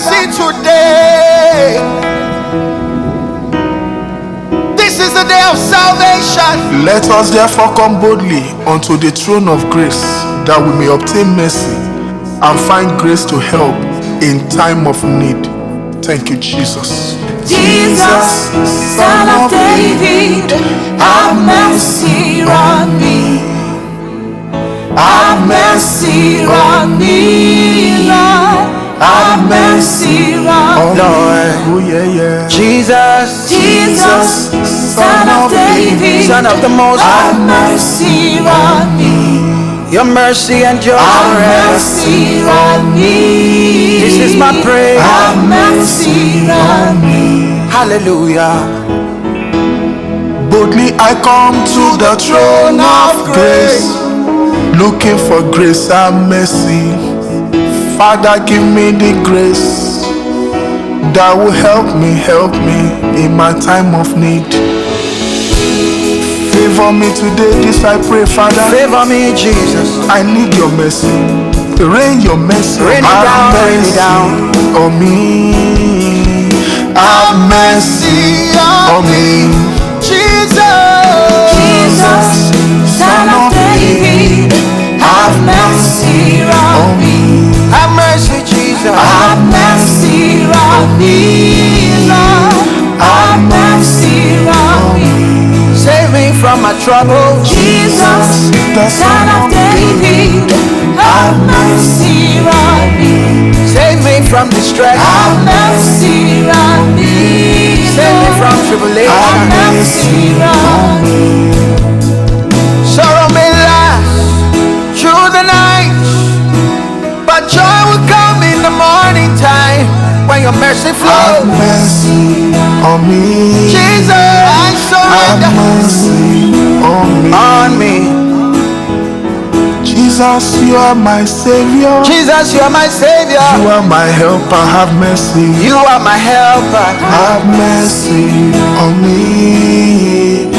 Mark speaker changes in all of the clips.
Speaker 1: mercy today. This is the day of salvation.
Speaker 2: Let us therefore come boldly unto the throne of grace, that we may obtain mercy and find grace to help in time of need. Thank you, Jesus.
Speaker 3: Jesus, Son of David, have mercy on me. Have mercy on me, Lord. Have mercy on me.
Speaker 2: Oh yeah, yeah.
Speaker 1: Jesus,
Speaker 3: Jesus, Son of David,
Speaker 1: Son of the Most High,
Speaker 3: have mercy on me.
Speaker 1: your mercy and your
Speaker 3: Have
Speaker 1: grace.
Speaker 3: mercy on me.
Speaker 1: This is my prayer.
Speaker 3: Have mercy on me.
Speaker 1: Hallelujah.
Speaker 2: Boldly I come to the throne of grace, looking for grace and mercy. Father, give me the grace that will help me in my time of need. Favor me today, this I pray, Father.
Speaker 1: Favor me, Jesus.
Speaker 2: I need your mercy. Rain your mercy.
Speaker 1: Rain it down, rain it down
Speaker 2: on me. Have mercy on me.
Speaker 3: Jesus, Son of David, have mercy on me.
Speaker 1: Have mercy, Jesus.
Speaker 3: Have mercy on me, Lord. Have mercy on me.
Speaker 1: Save me from my trouble.
Speaker 3: Jesus, Son of David, have mercy on me.
Speaker 1: Save me from distress.
Speaker 3: Have mercy on me.
Speaker 1: Save me from
Speaker 3: Have
Speaker 1: tribulation.
Speaker 3: mercy on me.
Speaker 1: Sorrow may last through the night, but joy will come in the morning time when your mercy
Speaker 2: Have
Speaker 1: flows.
Speaker 2: mercy on me.
Speaker 1: Jesus, I
Speaker 2: Have
Speaker 1: surrender
Speaker 2: mercy on me. Jesus, you are my Savior.
Speaker 1: Jesus, you are my Savior.
Speaker 2: You are my helper. Have mercy.
Speaker 1: You are my helper.
Speaker 2: Have mercy on me.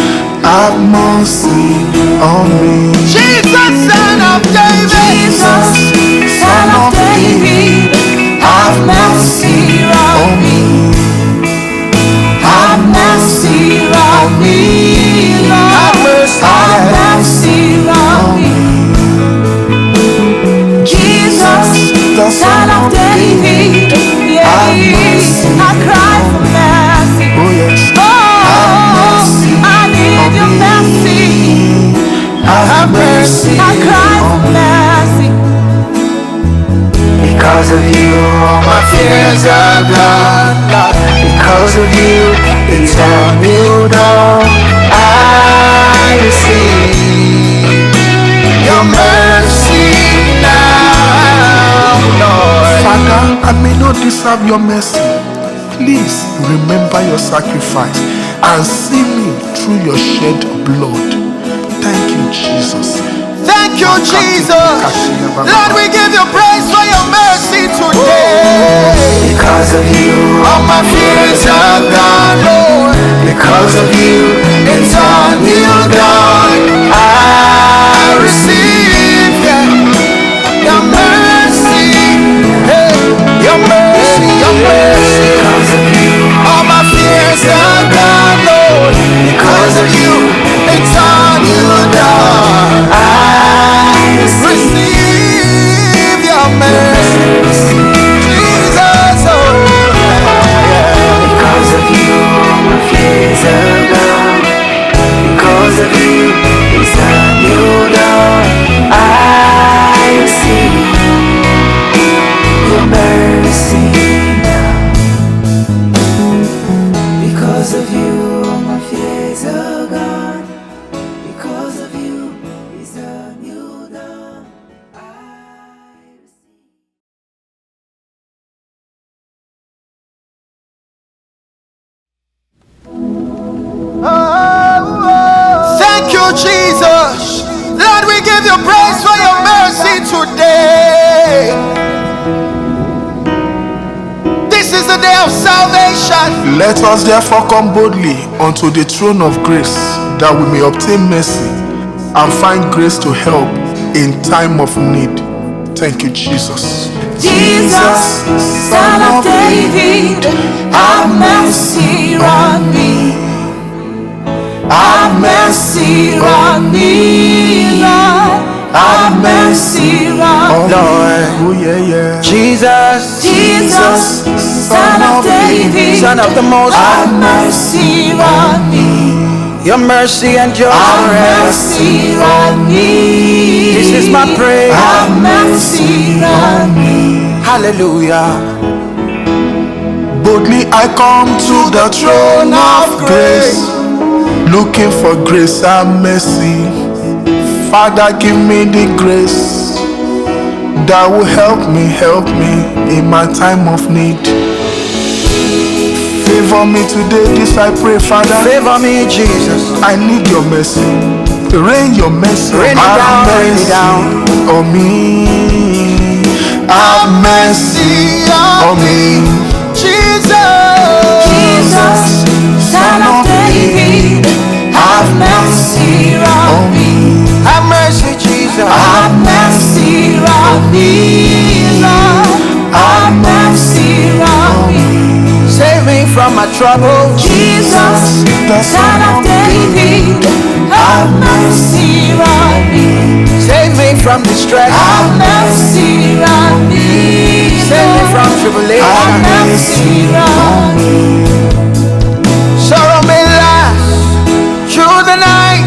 Speaker 2: Have mercy on me.
Speaker 1: Jesus, Son of David.
Speaker 3: Jesus, Son of David, have mercy on me. Have mercy on me, Lord.
Speaker 1: Have mercy.
Speaker 3: Have mercy on me. Jesus, Son of David, yeah, I cry for mercy.
Speaker 2: Oh yes.
Speaker 3: Oh, I need your mercy.
Speaker 2: Have mercy.
Speaker 3: I cry for mercy.
Speaker 1: Because of you, all my fears are gone. Because of you, it's a new dawn. I receive your mercy now, Lord.
Speaker 2: Father, I may not deserve your mercy. Please remember your sacrifice and see me through your shed blood. Thank you, Jesus.
Speaker 1: Thank you, Jesus. Lord, we give you praise for your mercy today.
Speaker 3: Because of you,
Speaker 1: All my fears are gone, Lord.
Speaker 3: because of you,
Speaker 1: It's a new dawn. I receive your mercy. Hey, your mercy, your mercy.
Speaker 3: because of you,
Speaker 1: All my fears are gone, Lord. Because of you, it's a new dawn. I receive your mercy. Jesus, oh yeah.
Speaker 3: because of you, all my fears are gone. Because of you, it's a new dawn. I see your mercy now. Because of you, all my fears are gone. Because of you, it's a new dawn. I see.
Speaker 1: Thank you, Jesus. Lord, we give you praise for your mercy today. This is the day of salvation.
Speaker 2: Let us therefore come boldly unto the throne of grace, that we may obtain mercy and find grace to help in time of need. Thank you, Jesus.
Speaker 3: Jesus, Son of David, have mercy on me. Have mercy on me, Lord. Have mercy on me.
Speaker 2: Oh yeah, yeah.
Speaker 1: Jesus,
Speaker 3: Jesus, Son of David,
Speaker 1: Son of the Most
Speaker 3: have
Speaker 1: High,
Speaker 3: mercy on me.
Speaker 1: your mercy endures
Speaker 3: Have
Speaker 1: forever.
Speaker 3: mercy on me.
Speaker 1: This is my prayer.
Speaker 3: Have mercy on me.
Speaker 1: Hallelujah.
Speaker 2: Boldly I come to the throne of grace, looking for grace and mercy. Father, give me the grace that will help me in my time of need. Favor me today, this I pray, Father.
Speaker 1: Favor me, Jesus.
Speaker 2: I need your mercy. Rain your mercy.
Speaker 1: Rain it
Speaker 2: Have
Speaker 1: down, rain it
Speaker 2: mercy
Speaker 1: down.
Speaker 2: on me. Have mercy on me.
Speaker 3: Jesus, Son of David, have mercy on me.
Speaker 1: Have mercy, Jesus.
Speaker 3: Have mercy on me, Lord. Have mercy on me.
Speaker 1: Save me from my trouble.
Speaker 3: Jesus, Son of David, have mercy on me.
Speaker 1: Save me from distress.
Speaker 3: Have mercy on me,
Speaker 1: Save me from
Speaker 3: Lord. Have
Speaker 1: tribulation.
Speaker 3: mercy on me.
Speaker 1: Sorrow may last through the night,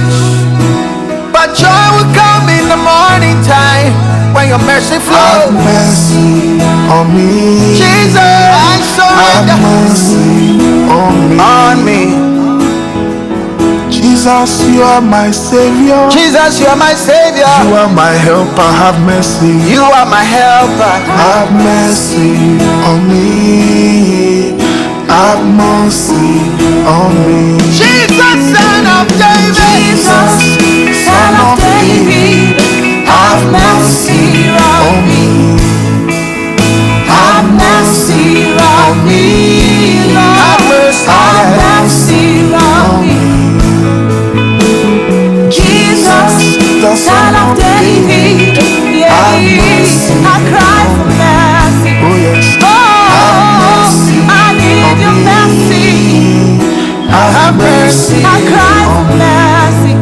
Speaker 1: but joy will come in the morning time when your mercy
Speaker 2: Have
Speaker 1: flows.
Speaker 2: mercy on me.
Speaker 1: Jesus, I
Speaker 2: Have
Speaker 1: surrender
Speaker 2: mercy on me.
Speaker 1: on me.
Speaker 2: Jesus, you are my Savior.
Speaker 1: Jesus, you are my Savior.
Speaker 2: You are my helper. Have mercy.
Speaker 1: You are my helper.
Speaker 2: Have mercy on me. Have mercy on me.
Speaker 1: Jesus, Son of David.
Speaker 3: Jesus, Son of David, have mercy on me. Have mercy on me, Lord.
Speaker 1: Have mercy.
Speaker 3: Have mercy on me. Jesus, Son of David, yeah, I cry for mercy.
Speaker 2: Oh yes.
Speaker 3: Oh, I need your mercy.
Speaker 2: Have mercy.
Speaker 3: I cry for mercy.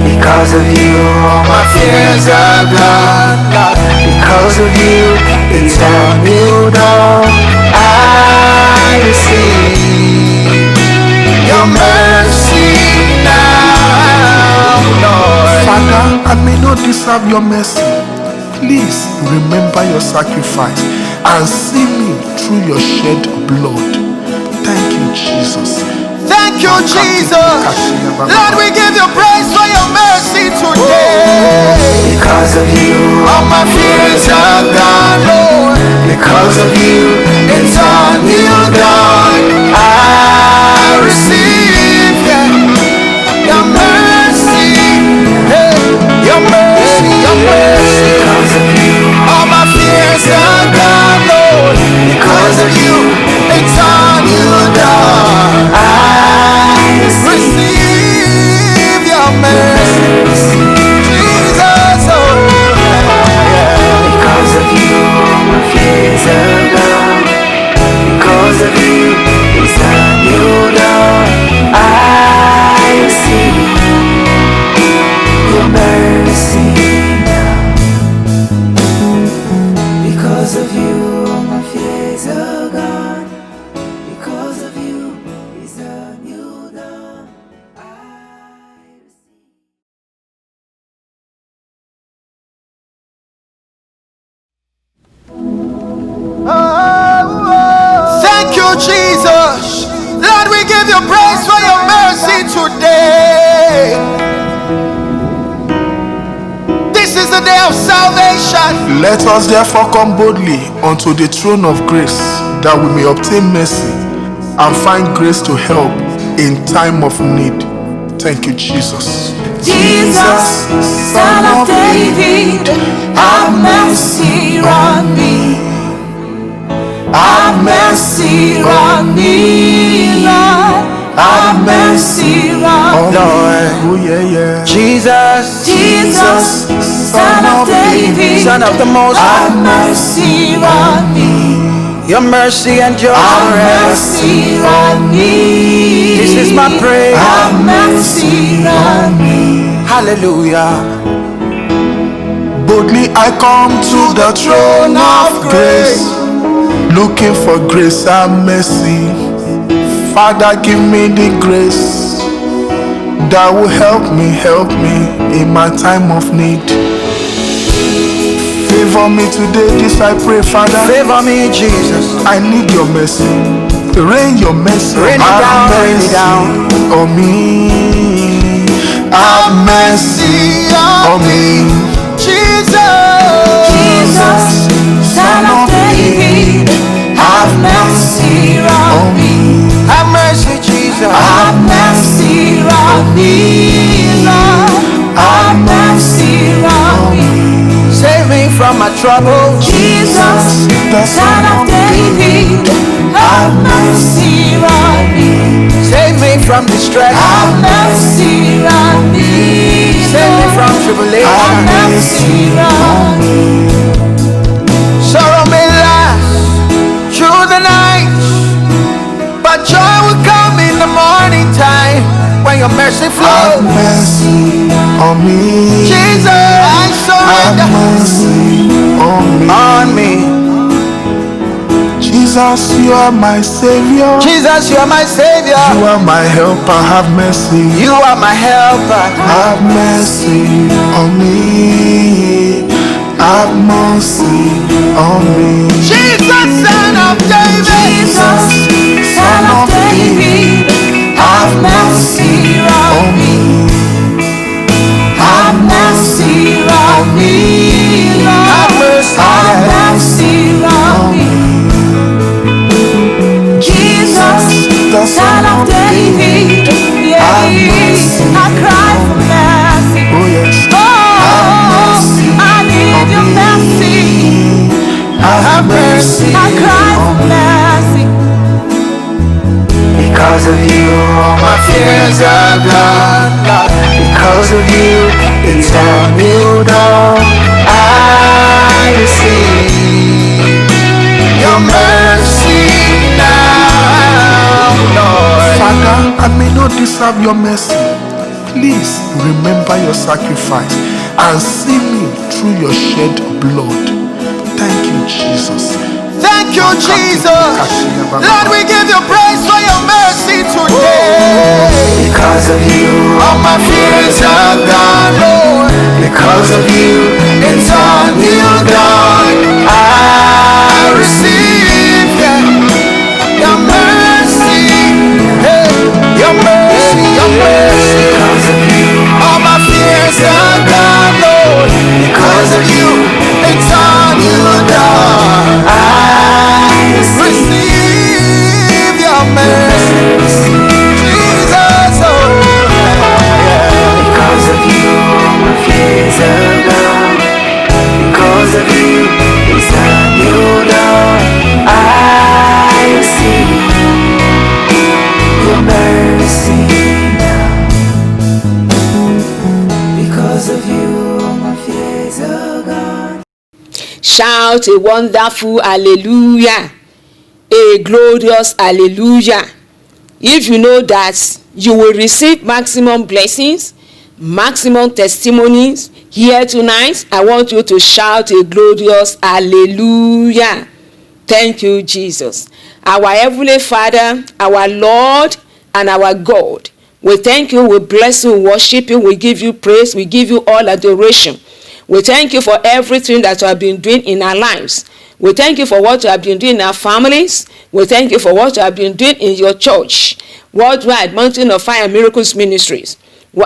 Speaker 1: Because of you, all my fears are gone. Because of you, it's a new dawn. I receive your mercy now, Lord.
Speaker 2: Father, I may not deserve your mercy. Please remember your sacrifice and see me through your shed blood. Thank you, Jesus.
Speaker 1: Thank you, Jesus. Lord, we give you praise for your mercy today.
Speaker 3: Because of you,
Speaker 1: All my fears are gone, Lord. Because of you, it's a new dawn. I receive your mercy. Hey, your mercy, your mercy.
Speaker 3: because of you,
Speaker 1: All my fears are gone, Lord. Because of you, it's a new dawn. I receive your mercy. Jesus, oh yeah.
Speaker 3: because of you, all my fears are gone. Because of you, it's a new dawn. I see your mercy now. Because of you, all my fears are gone. Because of you, it's a new dawn. I see.
Speaker 1: Thank you, Jesus. Lord, we give you praise for your mercy today. This is the day of salvation.
Speaker 2: Let us therefore come boldly unto the throne of grace, that we may obtain mercy and find grace to help in time of need. Thank you, Jesus.
Speaker 3: Jesus, Son of David, have mercy on me. Have mercy on me, Lord. Have mercy on me.
Speaker 1: Lord,
Speaker 2: Oh yeah, yeah.
Speaker 1: Jesus,
Speaker 3: Jesus, Son of David,
Speaker 1: Son of the Most
Speaker 3: have
Speaker 1: High,
Speaker 3: mercy on me.
Speaker 1: your mercy and your
Speaker 3: Have
Speaker 1: grace.
Speaker 3: mercy on me.
Speaker 1: This is my prayer.
Speaker 3: Have mercy on me.
Speaker 1: Hallelujah.
Speaker 2: Boldly I come to the throne of grace, looking for grace and mercy. Father, give me the grace that will help me in my time of need. Favor me today, this I pray, Father.
Speaker 1: Favor me, Jesus.
Speaker 2: I need your mercy. Rain your mercy.
Speaker 1: Rain it down, rain it down.
Speaker 2: On me. Have mercy on me.
Speaker 3: Jesus, Son of David, have mercy on me.
Speaker 1: Have mercy, Jesus.
Speaker 3: Have mercy on me, Lord. Have mercy on me.
Speaker 1: Save me from my trouble.
Speaker 3: Jesus, Son of David, have mercy on me.
Speaker 1: Save me from distress.
Speaker 3: Have mercy on me.
Speaker 1: Save me from
Speaker 3: Have
Speaker 1: tribulation.
Speaker 3: mercy on me.
Speaker 1: Sorrow may last through the night, but joy will come in the morning time when your mercy
Speaker 2: Have
Speaker 1: flows.
Speaker 2: mercy on me.
Speaker 1: Jesus, I
Speaker 2: Have
Speaker 1: surrender
Speaker 2: mercy on me.
Speaker 1: on me.
Speaker 2: Jesus, you are my Savior.
Speaker 1: Jesus, you are my Savior.
Speaker 2: You are my helper. Have mercy.
Speaker 1: You are my helper.
Speaker 2: Have mercy on me. Have mercy on me.
Speaker 1: Jesus, Son of David.
Speaker 3: Jesus, Son of David, have mercy on me. Have mercy on me, Lord.
Speaker 1: Have mercy.
Speaker 3: Have mercy on me. Jesus, Son of David, yeah, I cry for mercy.
Speaker 2: Oh yes.
Speaker 3: Oh, I need your mercy.
Speaker 2: Have mercy.
Speaker 3: I cry for mercy.
Speaker 1: Because of you, all my fears are gone. Because of you, it's a new dawn. I receive your mercy now, Lord.
Speaker 2: Father, I may not deserve your mercy. Please remember your sacrifice and see me through your shed blood. Thank you, Jesus.
Speaker 1: Thank you, Jesus. Lord, we give you praise for your mercy today.
Speaker 3: Because of you,
Speaker 1: All my fears are gone, Lord. Because of you, it's a new dawn. I receive your mercy. Hey, your mercy, your mercy.
Speaker 3: because of you,
Speaker 1: All my fears are gone, Lord. Because of you, it's a new dawn. I receive your mercy. Jesus, oh yeah.
Speaker 3: because of you, all my fears are gone. Because of you, it's a new dawn. I see your mercy now. Because of you, all my fears are gone.
Speaker 4: Shout a wonderful hallelujah, a glorious hallelujah. If you know that you will receive maximum blessings, maximum testimonies here tonight, I want you to shout a glorious hallelujah. Thank you, Jesus. Our Heavenly Father, our Lord and our God, we thank you, we bless you, we worship you, we give you praise, we give you all adoration. We thank you for everything that you have been doing in our lives. We thank you for what you have been doing in our families. We thank you for what you have been doing in your church, Worldwide Mountain of Fire and Miracles Ministries.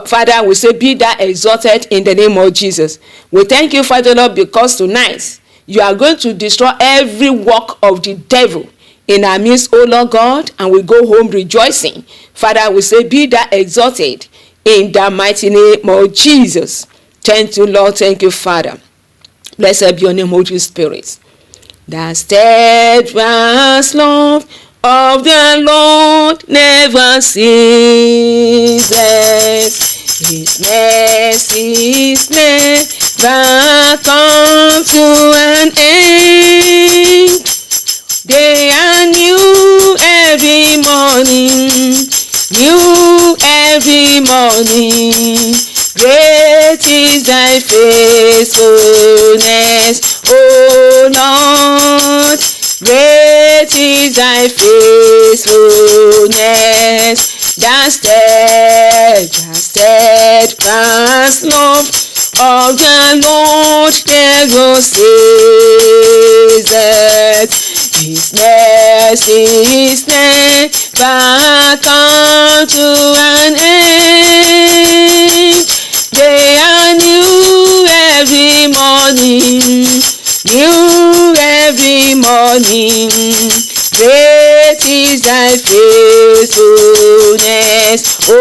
Speaker 4: Father, we say, be thou exalted in the name of Jesus. We thank you, Father Lord, because tonight you are going to destroy every work of the devil in our midst, O Lord God, and we go home rejoicing. Father, we say, be thou exalted in the mighty name of Jesus. Thank you, Lord. Thank you, Father. Blessed be your name, Holy Spirit. The steadfast love of the Lord never ceases. His mercies never come to an end. They are new every morning, new every morning. Great is thy faithfulness, O Lord. Great is thy faithfulness. Thy steadfast love of the Lord never ceases. His mercies never come to an end. They are new every morning, new every morning. Great is thy faithfulness, O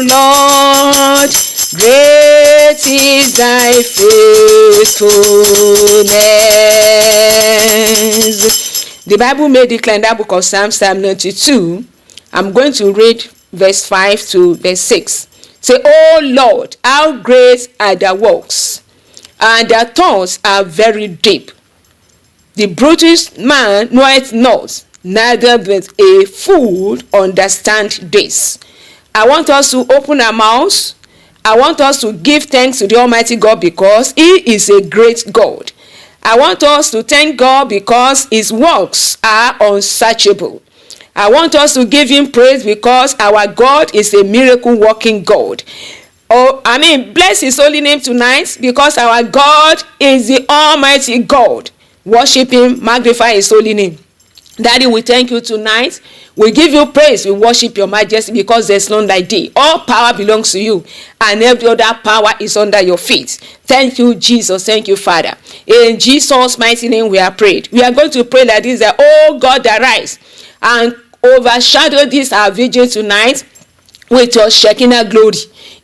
Speaker 4: Lord. Great is thy faithfulness. The Bible may declare in that book of Psalm 92. I'm going to read verse 5 to verse 6. Say, O Lord, how great are thy works, and thy thoughts are very deep. The brutish man knoweth not, neither doth a fool understand this. I want us to open our mouths. I want us to give thanks to the Almighty God because He is a great God. I want us to thank God because His works are unsearchable. I want us to give Him praise because our God is a miracle working God. Bless His holy name tonight because our God is the Almighty God. Worship Him, magnify His holy name. Daddy, we thank you tonight. We give you praise. We worship your majesty because there's none like thee. All power belongs to you, and every other power is under your feet. Thank you, Jesus. Thank you, Father. In Jesus' mighty name we are prayed. We are going to pray like this, that, oh God, arise and overshadow this our vigil tonight with your Shekinah glory.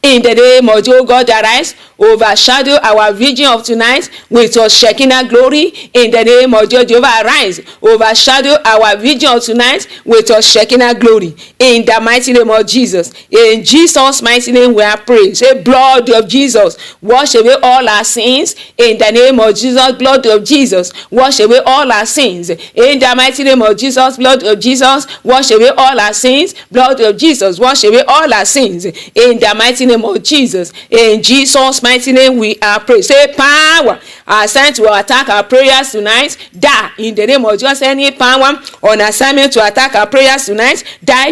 Speaker 4: In the name of your God, arise, overshadow our vision of tonight with your Shekinah glory. In the name of Jehovah, arise, overshadow our vision of tonight with your Shekinah glory. In the mighty name of Jesus. In Jesus' mighty name we are praying. Say, blood of Jesus, wash away all our sins. In the name of Jesus, blood of Jesus, wash away all our sins. In the mighty name of Jesus, blood of Jesus, wash away all our sins. Blood of Jesus, wash away all our sins. In the mighty name of Jesus. In Jesus' mighty name we are praying. Say, power assigned to attack our prayers tonight, die in the name of Jesus. Any power on assignment to attack our prayers tonight, die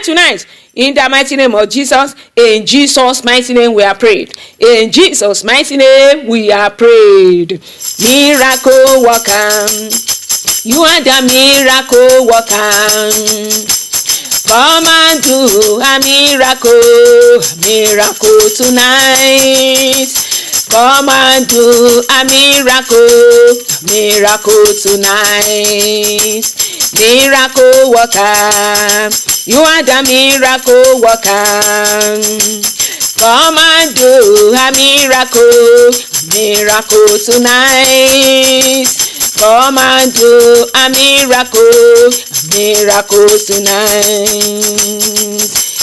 Speaker 4: tonight. In the mighty name of Jesus. In Jesus' mighty name we are prayed. In Jesus' mighty name we are prayed. Miracle worker, you are the miracle worker. Come and do a miracle tonight. Come and do a miracle tonight. Miracle worker, you are the miracle worker. Come and do a miracle tonight. Come and do a miracle tonight.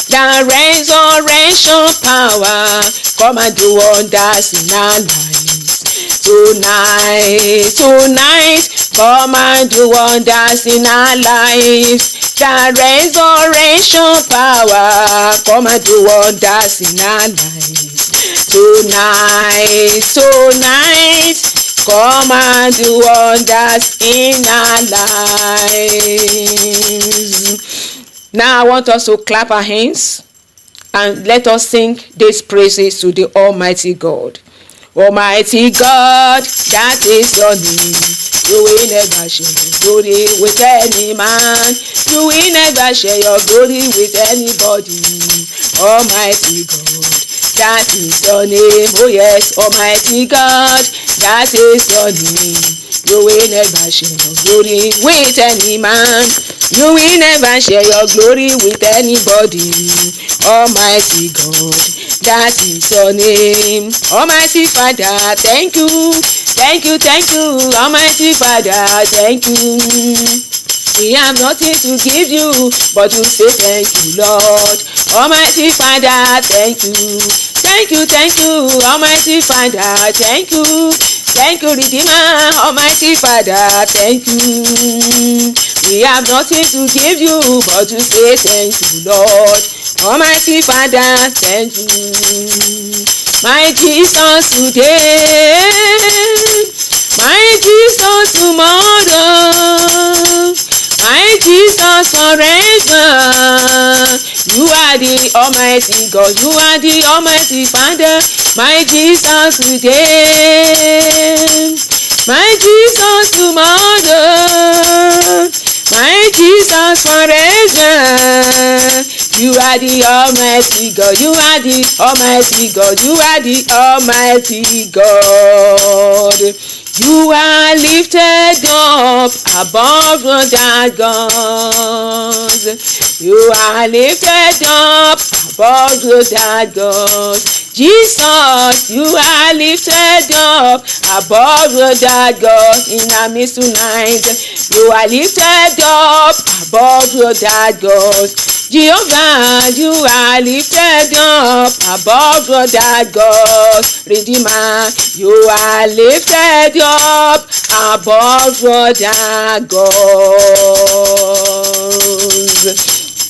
Speaker 4: The resurrection power, come and do wonders in our lives. Tonight, come and do wonders in our lives. The resurrection power, come and do wonders in our lives. Tonight, come and do wonders in our lives. Now I want us to clap our hands and let us sing these praises to the Almighty God. Almighty God, that is your name. You will never share your glory with any man. You will never share your glory with anybody. Almighty God, that is your name. Oh yes, Almighty God, that is your name. You will never share your glory with any man. You will never share your glory with anybody. Almighty God, that is your name. Almighty Father, thank you. Almighty Father, thank you. We have nothing to give you, but to say thank you, Lord. Almighty Father, thank you. Thank you, Almighty Father, thank you. Thank you, Redeemer, Almighty Father, thank you. We have nothing to give you but to say thank you, Lord. Almighty Father, thank you. My Jesus today, my Jesus tomorrow, my Jesus forever. You are the Almighty God, you are the Almighty Father. My Jesus today, my Jesus tomorrow, my Jesus forever. You are the Almighty God, you are the Almighty God, you are the Almighty God. You are lifted up above other gods. You are lifted up above other gods. Jesus, you are lifted up above other gods in our midst tonight. You are lifted up above other gods. Jehovah, you are lifted up above other gods. Redeemer, you are lifted up above other gods.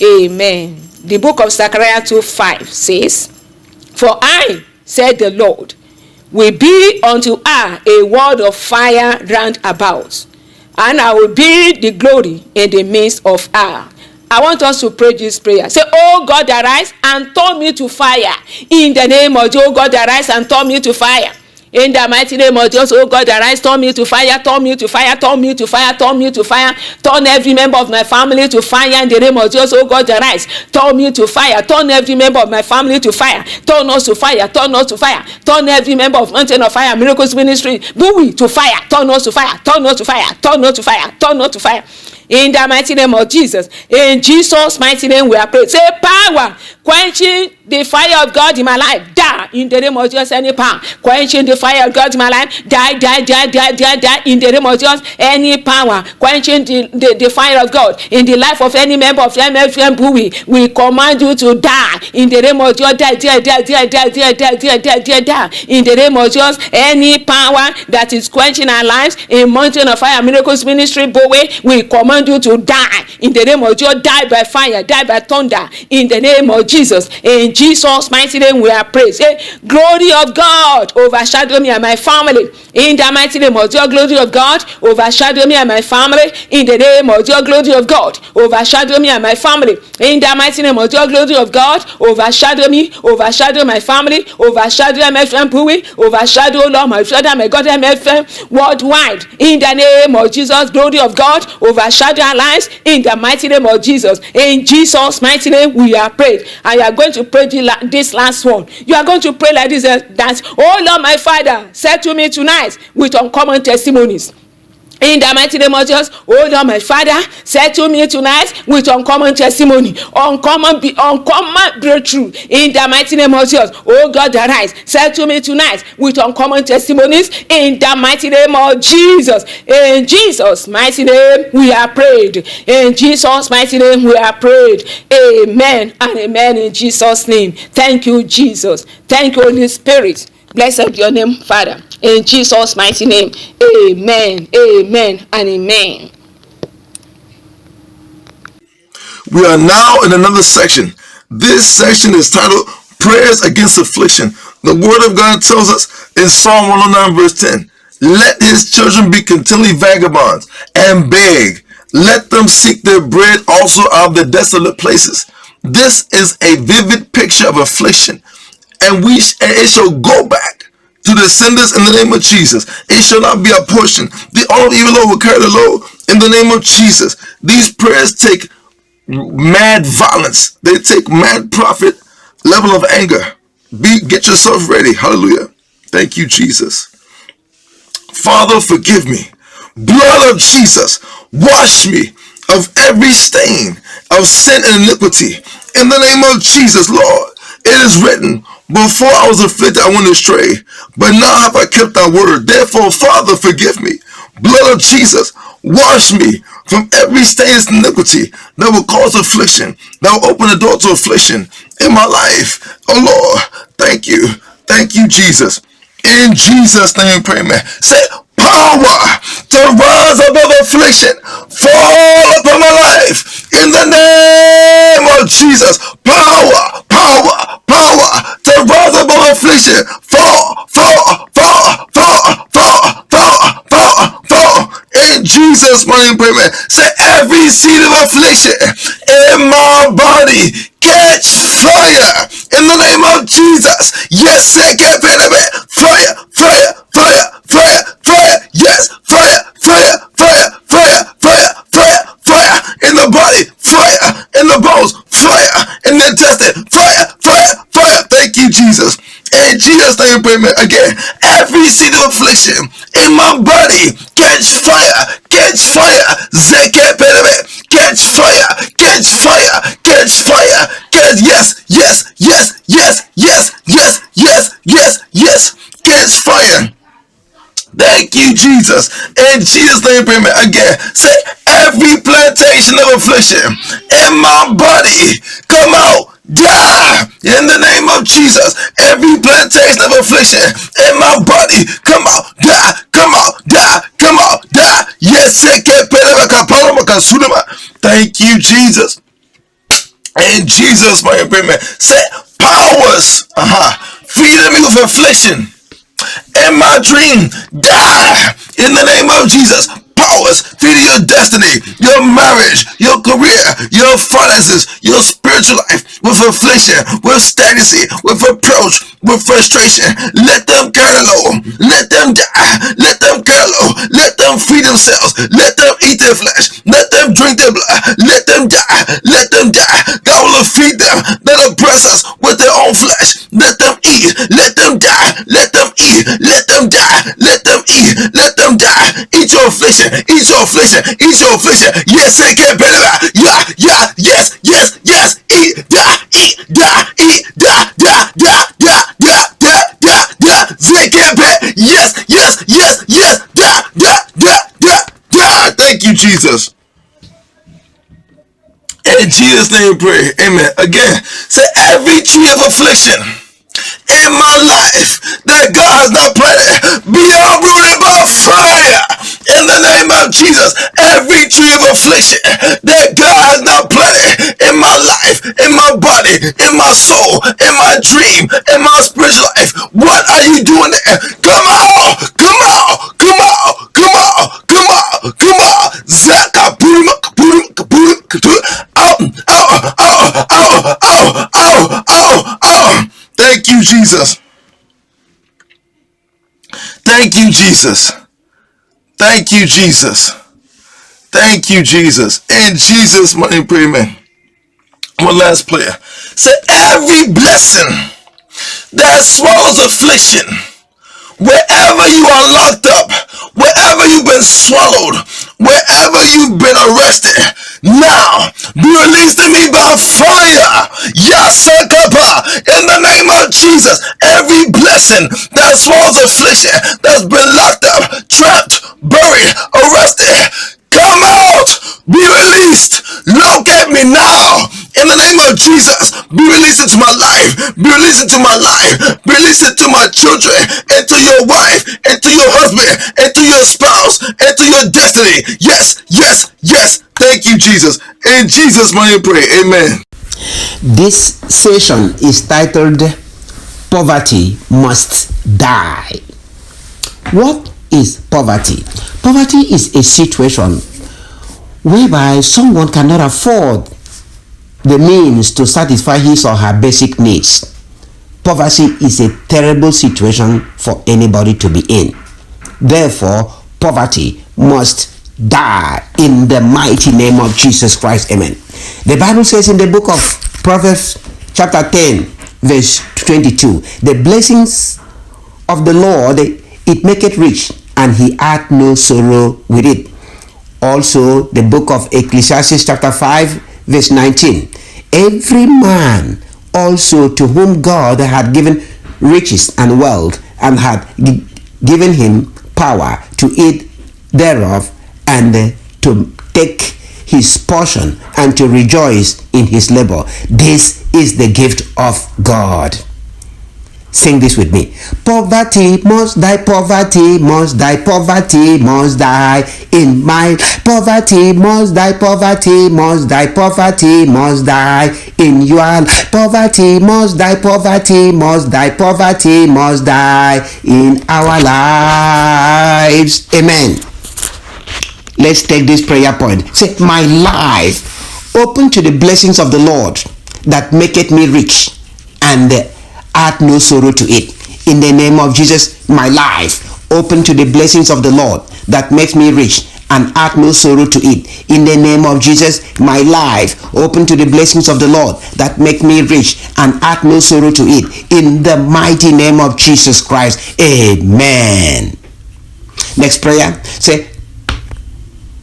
Speaker 4: Amen. The book of Zechariah 2:5 says, "For I, said the Lord, will be unto her a word of fire round about, and I will be the glory in the midst of her." I want us to pray this prayer. Say, "Oh God, arise and turn me to fire." In the name of Jesus, oh God, arise and turn me to fire. In the mighty name of Jesus, oh God, arise, turn me to fire, turn me to fire, turn me to fire, turn me to fire, turn every member of my family to fire. In the name of Jesus, oh God, arise, turn me to fire, turn every member of my family to fire, turn us to fire, turn us to fire, turn every member of Mountain of Fire Miracles Ministry, buoy to fire, turn us to fire, turn us to fire, turn us to fire, turn us to fire. In the mighty name of Jesus, in Jesus' mighty name we are praying. Say, power quenching the fire of God in my life, die in the name of Jesus. Any power quenching the fire of God in my life, die, die, die, die, die, die in the name of Jesus. Any power quenching the fire of God in the life of any member of MFM buoy, we command you to die in the name of Jesus. Die, die, die, die, die, die, die, die, die, die, die in the name of Jesus. Any power that is quenching our lives in Mountain of Fire Miracles Ministry buoy, we command you to die in the name of Jesus. Die by fire, die by thunder in the name of Jesus. In Jesus' mighty name we are praised. Say, glory of God overshadow me and my family. In the mighty name of Jesus, glory of God overshadow me and my family. In the name of Jesus, glory of God overshadow me and my family. In the mighty name of Jesus, glory of God overshadow me, overshadow my family, overshadow MFM buoy, overshadow Lord my Father, my God, MFM worldwide. In the name of Jesus, glory of God overshadow our lives. In the mighty name of Jesus, in Jesus' mighty name we are prayed. And you are going to pray this last one. You are going to pray like this, that, oh Lord my Father, settle me tonight with uncommon testimonies. In the mighty name of Jesus, oh Lord my Father, settle me tonight with uncommon testimony, uncommon breakthrough. In the mighty name of Jesus, oh God, arise, settle me tonight with uncommon testimonies. In the mighty name of Jesus, in Jesus' mighty name we are prayed. In Jesus' mighty name we are prayed. Amen and amen in Jesus' name. Thank you, Jesus. Thank you, Holy Spirit. Blessed be your name, Father. In Jesus' mighty name, amen, amen, and amen.
Speaker 2: We are now in another section. This section is titled Prayers Against Affliction. The Word of God tells us in Psalm 109 verse 10, let his children be continually vagabonds and beg. Let them seek their bread also out of the desolate places. This is a vivid picture of affliction, and it shall go back to the descendants in the name of Jesus. It shall not be a portion. The all evil Lord will carry the load in the name of Jesus. These prayers take mad violence. They take mad prophet level of anger. Get yourself ready. Hallelujah. Thank you, Jesus. Father, forgive me. Blood of Jesus, wash me of every stain of sin and iniquity. In the name of Jesus, Lord, it is written, before I was afflicted, I went astray, but now have I kept thy word. Therefore, Father, forgive me. Blood of Jesus,
Speaker 5: Wash me from every stainless iniquity that will cause affliction, that will open the door to affliction in my life. Oh Lord, thank you. Thank you, Jesus. In Jesus' name, pray, man. Say, power to rise above affliction, fall upon my life. In the name of Jesus, power to rise above affliction, fall. In Jesus' mighty name, man. Say, every seed of affliction in my body catch fire in the name of Jesus. Yes, fire. Yes, fire in the body, fire in the bones, fire in the intestine, fire. Thank you, Jesus. In Jesus' name, pray again. Every seed of affliction in my body catch fire. Catch fire. Yes. Catch fire. Thank you, Jesus. In Jesus' name, pray again. Say, every plantation of affliction in my body, come out, die. In the name of Jesus, every plantation of affliction in my body, come out, die. Yes, thank you, Jesus. In Jesus' mighty name, say, powers, feeding me with affliction in my dream, die in the name of Jesus. Powers feeding your destiny, your marriage, your career, your finances, your spiritual life with affliction, with stagnancy, with approach, with frustration. Let them carry low. Let them die. Let them carry low. Let them feed themselves. Let them eat their flesh. Let them drink their blood. Let them die. God will feed them that oppress us with their own flesh. Let them eat. Let them die. Let them eat. Let them die. Let them eat. Let them die. Eat your affliction. Eat your affliction. Yes, I can't better. Yes. Eat, die. Yes. Thank you, Jesus. In Jesus' name, pray. Amen. Again, say, every tree of affliction in my life that God has not planted be uprooted by fire in the name of Jesus. Every tree of affliction that God has not planted in my life, in my body, in my soul, in my dream, in my spiritual life, what are you doing there? Come out. Zaka Thank you, Jesus. Thank you, Jesus. Thank you, Jesus. Thank you, Jesus. In Jesus' mighty name, amen. One last prayer. Say, every blessing that swallows affliction, wherever you are locked up, wherever you've been swallowed, wherever you've been arrested, now be released to me by fire. Yasakapa, in the name of Jesus. Every blessing that swallows affliction, that's been locked up, trapped, buried, arrested, come out, be released. Look at me now. In the name of Jesus, be released into my life, be released into my life, be released into my children, into your wife, into your husband, into your spouse, into your destiny. Yes. Thank you, Jesus. In Jesus' mighty name, pray. Amen.
Speaker 6: This session is titled Poverty Must Die. What is poverty? Poverty is a situation whereby someone cannot afford the means to satisfy his or her basic needs. Poverty is a terrible situation for anybody to be in. Therefore, poverty must die in the mighty name of Jesus Christ. Amen. The Bible says in the book of Proverbs chapter 10 verse 22, the blessings of the Lord, it maketh rich, and he hath no sorrow with it. Also, the book of Ecclesiastes chapter 5 verse 19, every man also to whom God had given riches and wealth, and had given him power to eat thereof, and to take his portion and to rejoice in his labor. This is the gift of God. Sing this with me. Poverty must die, poverty must die, poverty must die in my poverty must die, poverty must die, poverty must die in your poverty must die, poverty must die, poverty must die in our lives. Amen. Let's take this prayer point. Say, my life open to the blessings of the Lord that maketh me rich and add no sorrow to it. In the name of Jesus, my life open to the blessings of the Lord that makes me rich and add no sorrow to it. In the name of Jesus, my life open to the blessings of the Lord that make me rich and add no sorrow to it. In the mighty name of Jesus Christ, amen. Next prayer, say,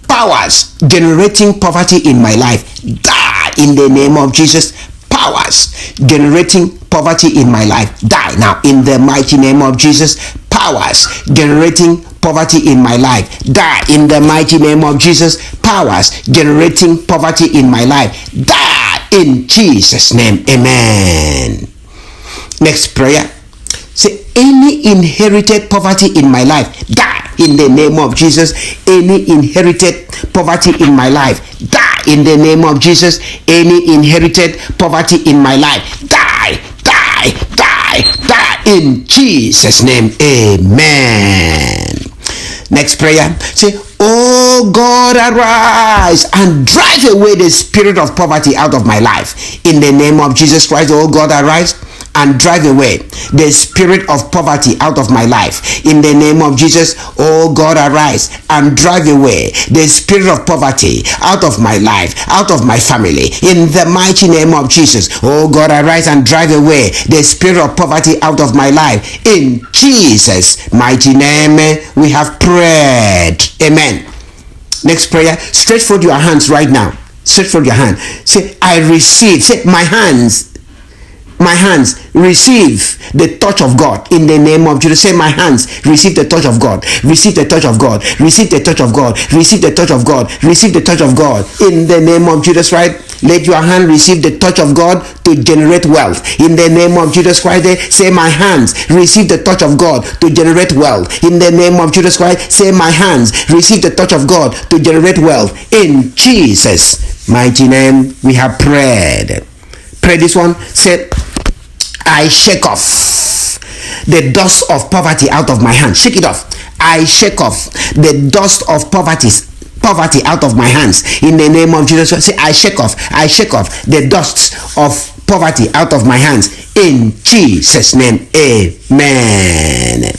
Speaker 6: powers generating poverty in my life, die in the name of Jesus. Powers generating poverty in my life, die now in the mighty name of Jesus. Powers generating poverty in my life, die in the mighty name of Jesus. Powers generating poverty in my life, die in Jesus' name, amen. Next prayer, say, any inherited poverty in my life, die in the name of Jesus. Any inherited poverty in my life, die in the name of Jesus. Any inherited poverty in my life, die, die, die, die in Jesus' name, amen. Next prayer, say, oh God, arise and drive away the spirit of poverty out of my life. In the name of Jesus Christ, oh God, arise and drive away the spirit of poverty out of my life. In the name of Jesus, oh God, arise and drive away the spirit of poverty out of my life, out of my family. In the mighty name of Jesus, oh God, arise and drive away the spirit of poverty out of my life. In Jesus' mighty name, we have prayed. Amen. Next prayer, stretch forth your hands right now. Stretch forth your hand. Say, I receive. Say, my hands receive the touch of God in the name of Jesus. Say, my hands receive the touch of God. Receive the touch of God. Receive the touch of God. Receive the touch of God. Receive the touch of God in the name of Jesus Christ. Let your hand receive the touch of God to generate wealth in the name of Jesus Christ. Say, my hands receive the touch of God to generate wealth in the name of Jesus Christ. Say, my hands receive the touch of God to generate wealth in Jesus' mighty name. We have prayed. Pray this one. Say, I shake off the dust of poverty out of my hand. Shake it off. I shake off the dust of poverty out of my hands. In the name of Jesus, say, I shake off the dust of poverty out of my hands. In Jesus' name, amen.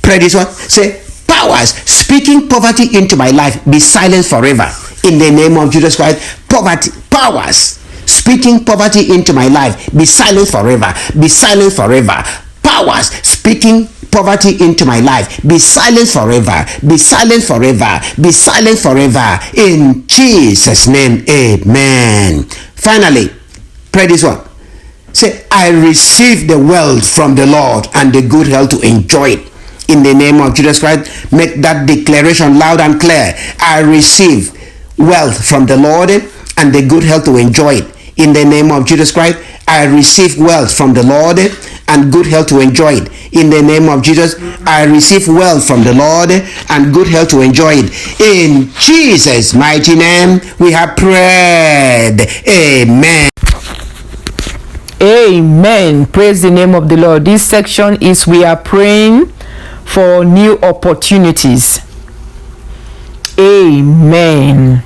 Speaker 6: Pray this one. Say, powers speaking poverty into my life, be silent forever. In the name of Jesus Christ, powers speaking poverty into my life, be silent forever. Be silent forever. Powers speaking poverty into my life, be silent forever. Be silent forever. Be silent forever. In Jesus' name, amen. Finally, pray this one. Say, I receive the wealth from the Lord and the good health to enjoy it. In the name of Jesus Christ, make that declaration loud and clear. I receive wealth from the Lord and the good health to enjoy it. In the name of Jesus Christ, I receive wealth from the Lord and good health to enjoy it. In the name of Jesus, I receive wealth from the Lord and good health to enjoy it. In Jesus' mighty name, we have prayed. Amen.
Speaker 4: Amen. Praise the name of the Lord. This section is we are praying for new opportunities. Amen.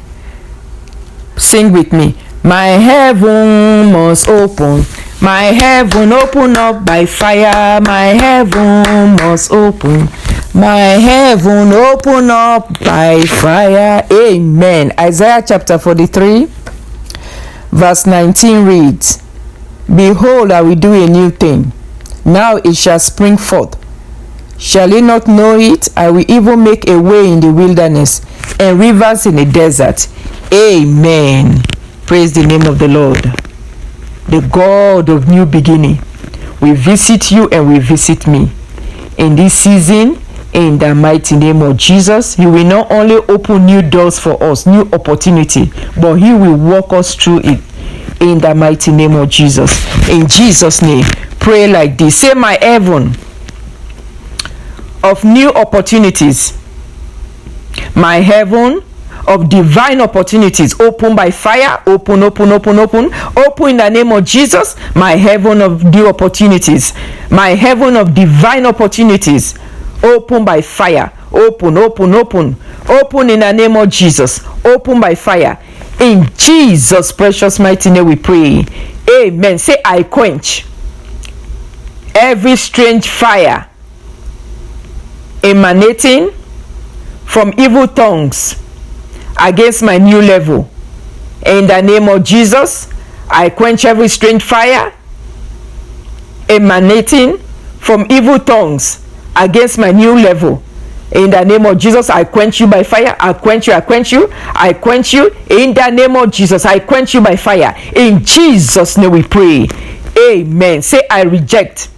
Speaker 4: Sing with me. My heaven must open. My heaven open up by fire. My heaven must open. My heaven open up by fire. Amen. Isaiah chapter 43 verse 19 reads, Behold, I will do a new thing. Now it shall spring forth. Shall ye not know it? I will even make a way in the wilderness and rivers in the desert. Amen. Praise the name of the Lord. The God of new beginning will visit you and will visit me. In this season,
Speaker 7: in the mighty name of Jesus. He will not only open new doors for us, new opportunity, but he will walk us through it in the mighty name of Jesus. In Jesus' name, pray like this. Say, my heaven of new opportunities, my heaven of divine opportunities, open by fire, open in the name of Jesus. My heaven of new opportunities, my heaven of divine opportunities, open by fire, open in the name of Jesus, open by fire. In Jesus' precious mighty name we pray. Amen. Say, I quench every strange fire emanating from evil tongues against my new level. In the name of Jesus, I quench every strange fire emanating from evil tongues against my new level. In the name of Jesus, I quench you by fire. I quench you. In the name of Jesus, I quench you by fire. In Jesus' name we pray. Amen. Say, I reject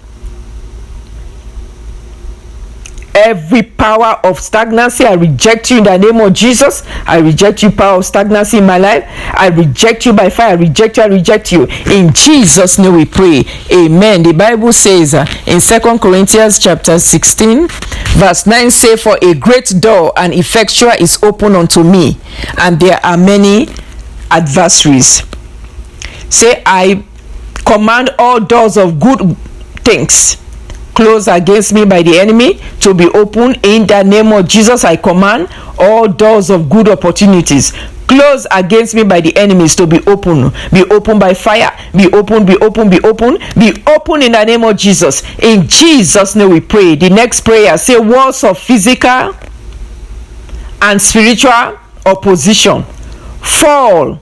Speaker 7: every power of stagnancy. I reject you in the name of Jesus. I reject you, power of stagnancy in my life. I reject you by fire. I reject you. In Jesus' name we pray. Amen. The Bible says in 2 Corinthians chapter 16 verse 9, say, for a great door and effectual is open unto me, and there are many adversaries. Say, I command all doors of good things closed against me by the enemy to be open in the name of Jesus. I command all doors of good opportunities closed against me by the enemies to be open by fire, be open in the name of Jesus. In Jesus' name we pray. The next prayer, say, walls of physical and spiritual opposition fall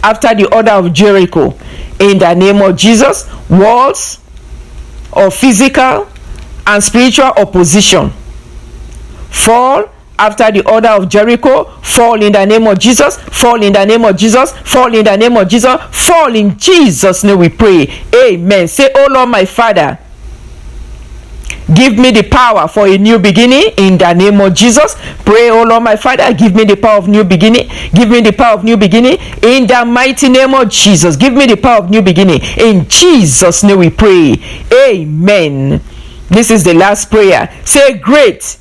Speaker 7: after the order of Jericho. In the name of Jesus, walls of physical and spiritual opposition fall after the order of Jericho. Fall in the name of Jesus. Fall in the name of Jesus. Fall in the name of Jesus. Fall in Jesus' name we pray. Amen. Say, oh Lord my Father, give me the power for a new beginning in the name of Jesus. Pray, oh Lord my Father, give me the power of new beginning. Give me the power of new beginning in the mighty name of Jesus. Give me the power of new beginning. In Jesus' name we pray. Amen. This is the last prayer. Say, great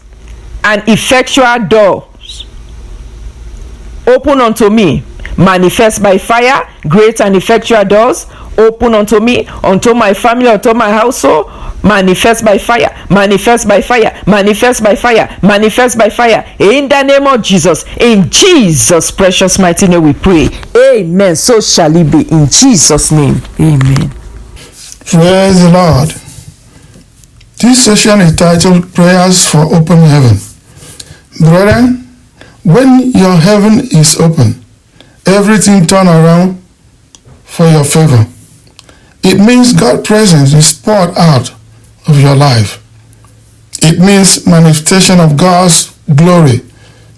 Speaker 7: and effectual doors open unto me. Manifest by fire. Great and effectual doors open unto me, unto my family, unto my household. Manifest by fire, manifest by fire, manifest by fire, manifest by fire. In the name of Jesus. In Jesus' precious mighty name we pray. Amen. So shall it be in Jesus' name. Amen.
Speaker 2: Praise the Lord. This session is titled Prayers for Open Heaven. Brethren, when your heaven is open, everything turn around for your favor. It means God's presence is poured out of your life. It means manifestation of God's glory,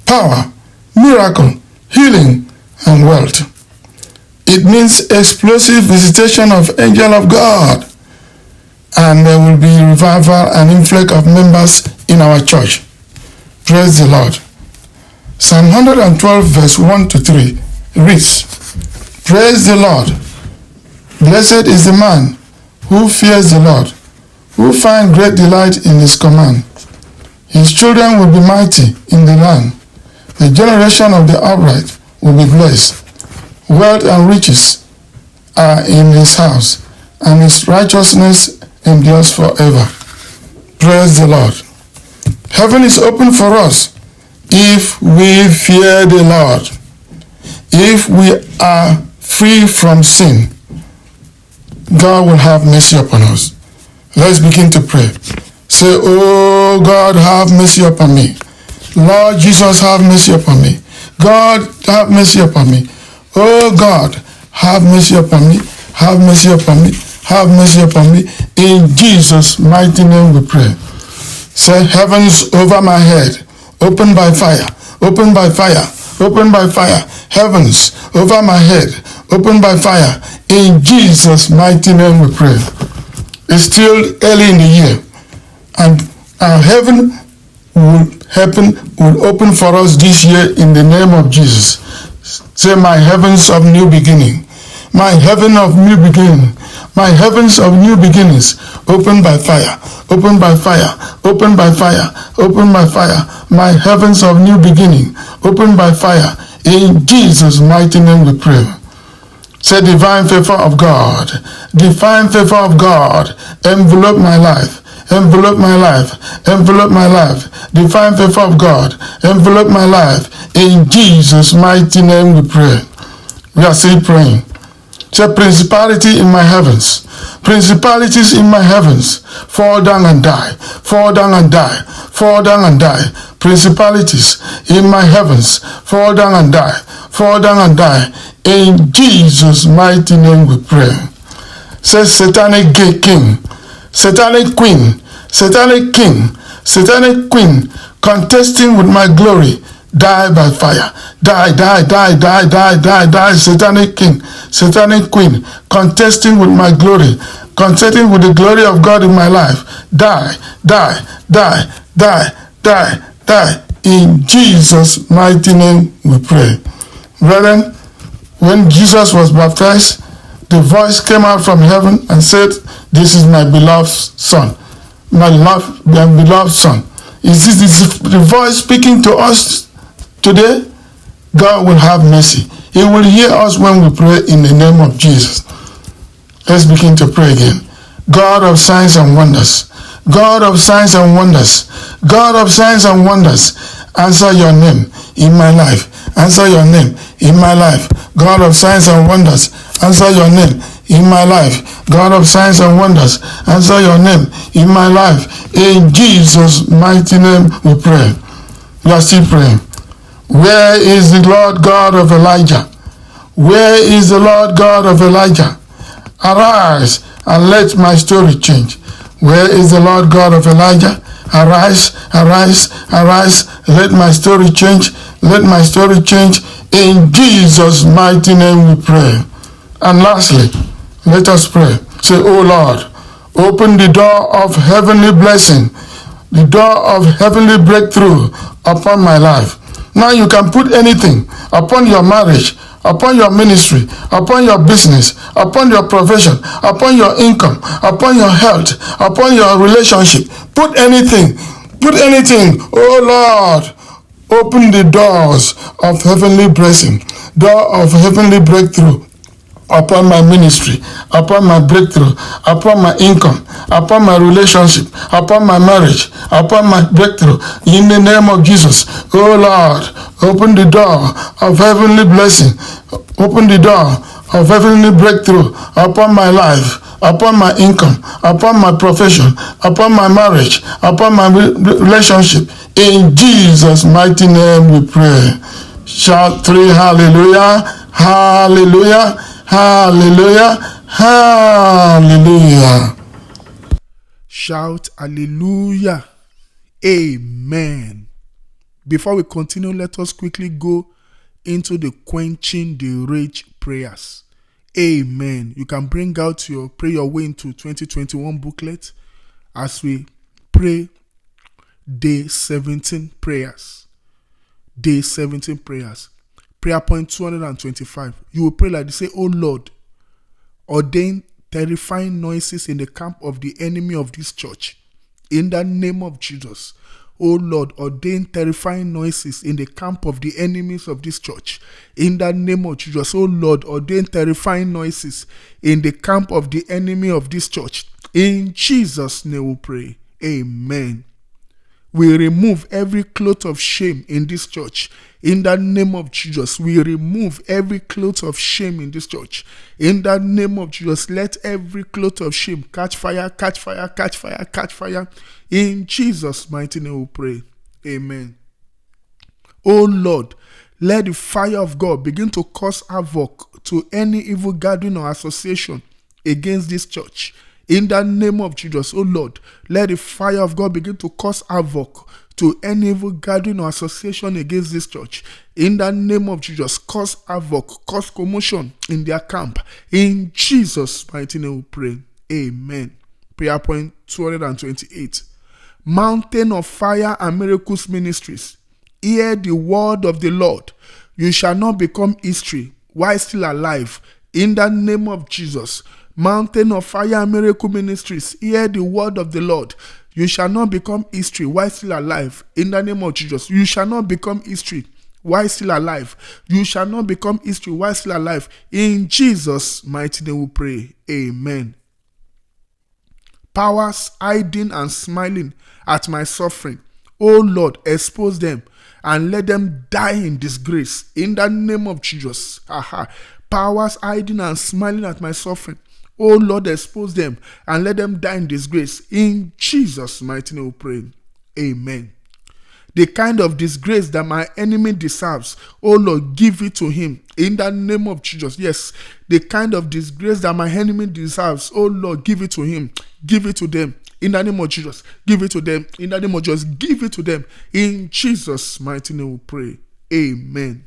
Speaker 2: power, miracle, healing, and wealth. It means explosive visitation of angel of God, and there will be revival and influx of members in our church. Praise the Lord. Psalm 112 verse 1 to 3 reads, praise the Lord. Blessed is the man who fears the Lord, who find great delight in his command. His children will be mighty in the land. The generation of the upright will be blessed. Wealth and riches are in his house, and his righteousness endures forever. Praise the Lord. Heaven is open for us if we fear the Lord, if we are free from sin. God will have mercy upon us. Let's begin to pray. Say, oh God, have mercy upon me. Lord Jesus, have mercy upon me. God, have mercy upon me. Oh God, have mercy upon me. Have mercy upon me. Have mercy upon me. In Jesus' mighty name we pray. Say, heavens over my head, open by fire, open by fire, open by fire. Heavens over my head, open by fire. In Jesus' mighty name we pray. It's still early in the year, and our heaven will open for us this year in the name of Jesus. Say, my heavens of new beginning, my heaven of new beginning, my heavens of new beginnings, open by fire, open by fire, open by fire, open by fire. My heavens of new beginning, open by fire. In Jesus' mighty name we pray. Say, divine favor of God, divine favor of God, envelope my life, envelope my life, envelope my life. Divine favor of God, envelope my life. In Jesus' mighty name we pray. We are still praying. Say, principality in my heavens, principalities in my heavens, fall down and die, fall down and die, fall down and die. Principalities in my heavens, fall down and die, fall down and die. In Jesus' mighty name we pray. Say, satanic gay king, satanic queen, satanic king, satanic queen, contesting with my glory, die by fire. Die, die, die, die, die, die, die. Satanic king, satanic queen, contesting with my glory, contesting with the glory of God in my life. Die, die, die, die, die, die. In Jesus' mighty name we pray. Brethren, when Jesus was baptized, the voice came out from heaven and said, this is my beloved son, my beloved son. Is this the voice speaking to us today? God will have mercy. He will hear us when we pray in the name of Jesus. Let's begin to pray again. God of signs and wonders, God of signs and wonders, God of signs and wonders, answer your name in my life. Answer your name in my life. God of signs and wonders, answer your name in my life. God of signs and wonders, answer your name in my life. In Jesus' mighty name we pray. We are still praying. Where is the Lord God of Elijah? Where is the Lord God of Elijah? Arise and let my story change. Where is the Lord God of Elijah? Arise, arise, arise. Let my story change. Let my story change. In Jesus' mighty name we pray. And lastly, let us pray. Say, oh Lord, open the door of heavenly blessing, the door of heavenly breakthrough upon my life. Now you can put anything upon your marriage, upon your ministry, upon your business, upon your profession, upon your income, upon your health, upon your relationship. Put anything. Oh Lord, open the doors of heavenly blessing, door of heavenly breakthrough upon my ministry, upon my breakthrough, upon my income, upon my relationship, upon my marriage, upon my breakthrough. In the name of Jesus, oh Lord, open the door of heavenly blessing, open the door of heavenly breakthrough upon my life, upon my income, upon my profession, upon my marriage, upon my relationship. In Jesus' mighty name we pray. Shout 3 hallelujah, hallelujah, hallelujah, hallelujah. Shout hallelujah. Amen. Before we continue, let us quickly go into the quenching the rage prayers. Amen. You can bring out your pray your way into 2021 booklet as we pray day 17 prayers. Day 17 prayers. Prayer point 225. You will pray like this. Say, oh Lord, ordain terrifying noises in the camp of the enemy of this church. In the name of Jesus. Oh Lord, ordain terrifying noises in the camp of the enemies of this church. In the name of Jesus. Oh Lord, ordain terrifying noises in the camp of the enemy of this church. In Jesus' name we pray. Amen. We remove every cloth of shame in this church. In the name of Jesus, we remove every cloth of shame in this church. In the name of Jesus, let every cloth of shame catch fire, catch fire, catch fire, catch fire. In Jesus' mighty name we pray. Amen. Oh Lord, let the fire of God begin to cause havoc to any evil gathering or association against this church. In the name of Jesus, oh Lord, let the fire of God begin to cause havoc to any evil gathering or association against this church. In the name of Jesus, cause havoc, cause commotion in their camp. In Jesus' mighty name we pray. Amen. Prayer point 228. Mountain of Fire and Miracles Ministries, hear the word of the Lord. You shall not become history while still alive. In the name of Jesus. Mountain of Fire and Miracle Ministries, hear the word of the Lord. You shall not become history while still alive. In the name of Jesus. You shall not become history while still alive. You shall not become history while still alive. In Jesus' mighty name we pray. Amen. Powers hiding and smiling at my suffering, oh Lord, expose them and let them die in disgrace. In the name of Jesus. Powers hiding and smiling at my suffering, oh Lord, expose them and let them die in disgrace. In Jesus' mighty name we pray. Amen. The kind of disgrace that my enemy deserves, oh Lord, give it to him. In the name of Jesus. Yes, the kind of disgrace that my enemy deserves, oh Lord, give it to him. Give it to them. In the name of Jesus. Give it to them. In the name of Jesus. Give it to them. In Jesus' mighty name we pray. Amen.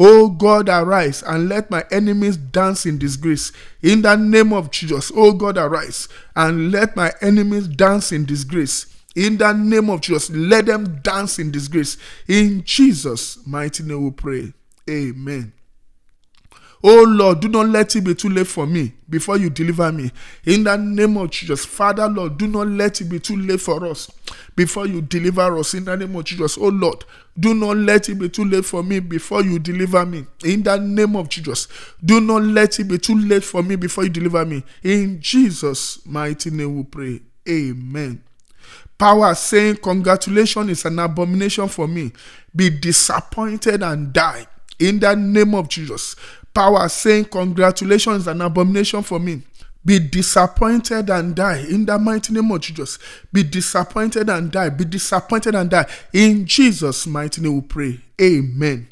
Speaker 2: Oh God, arise and let my enemies dance in disgrace. In the name of Jesus. Oh God, arise and let my enemies dance in disgrace. In the name of Jesus. Let them dance in disgrace. In Jesus' mighty name we pray. Amen. Oh Lord, do not let it be too late for me before you deliver me. In the name of Jesus. Father, Lord, do not let it be too late for us before you deliver us. In the name of Jesus. Oh Lord, do not let it be too late for me before you deliver me. In the name of Jesus. Do not let it be too late for me before you deliver me. In Jesus' mighty name we pray. Amen. Power saying congratulations is an abomination for me. Be disappointed and die. In the name of Jesus. Power saying congratulations is an abomination for me. Be disappointed and die. In the mighty name of Jesus. Be disappointed and die. Be disappointed and die. In Jesus' mighty name we pray. Amen.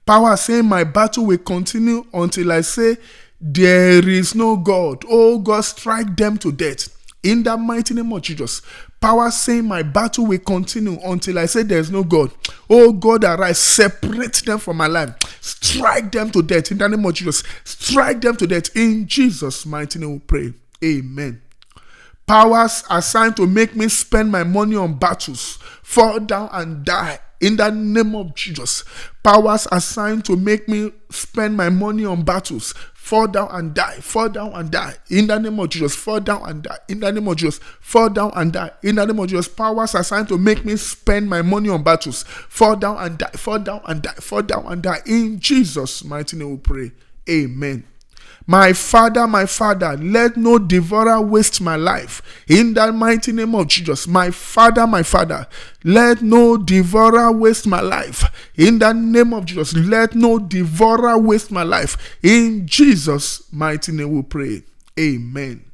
Speaker 2: Power saying my battle will continue until I say there is no God. Oh God, strike them to death. In the mighty name of Jesus. Power saying my battle will continue until I say there is no God. Oh God, arise, separate them from my life. Strike them to death in the name of Jesus. Strike them to death in Jesus' mighty name we pray. Amen. Powers assigned to make me spend my money on battles, fall down and die in the name of Jesus. Powers assigned to make me spend my money on battles, fall down and die, fall down and die. In the name of Jesus, fall down and die. In the name of Jesus, fall down and die. In the name of Jesus, powers assigned to make me spend my money on battles, fall down and die, fall down and die, fall down and die. In Jesus' mighty name we pray. Amen. My Father, let no devourer waste my life. In the mighty name of Jesus. My Father, let no devourer waste my life. In the name of Jesus. Let no devourer waste my life. In Jesus' mighty name we pray. Amen.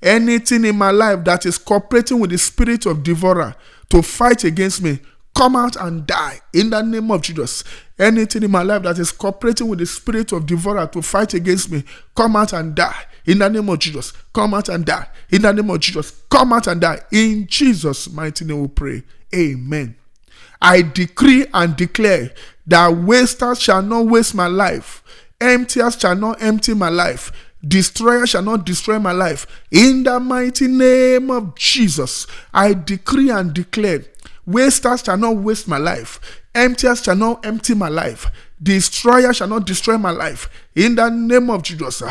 Speaker 2: Anything in my life that is cooperating with the spirit of devourer to fight against me, come out and die in the name of Jesus. Anything in my life that is cooperating with the spirit of devourer to fight against me, come out and die in the name of Jesus. Come out and die in the name of Jesus. Come out and die in Jesus' mighty name we pray. Amen. I decree and declare that wasters shall not waste my life. Emptiers shall not empty my life. Destroyer shall not destroy my life. In the mighty name of Jesus, I decree and declare wasters shall not waste my life. Emptiers shall not empty my life. Destroyer shall not destroy my life. In the name of Jesus,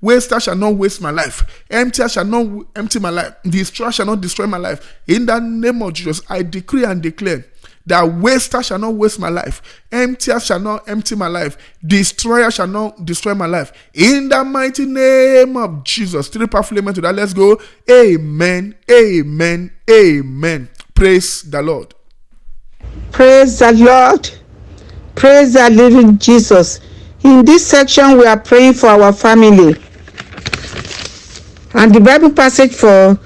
Speaker 2: wasters shall not waste my life. Emptiers shall not empty my life. Destroyer shall not destroy my life. In the name of Jesus, I decree and declare that wasters shall not waste my life. Emptiers shall not empty my life. Destroyer shall not destroy my life. In the mighty name of Jesus. Three powerful amen to that. Let's go. Amen. Amen. Amen. Praise the Lord.
Speaker 8: Praise the Lord. Praise the living Jesus. In this section, we are praying for our family. And the Bible passage for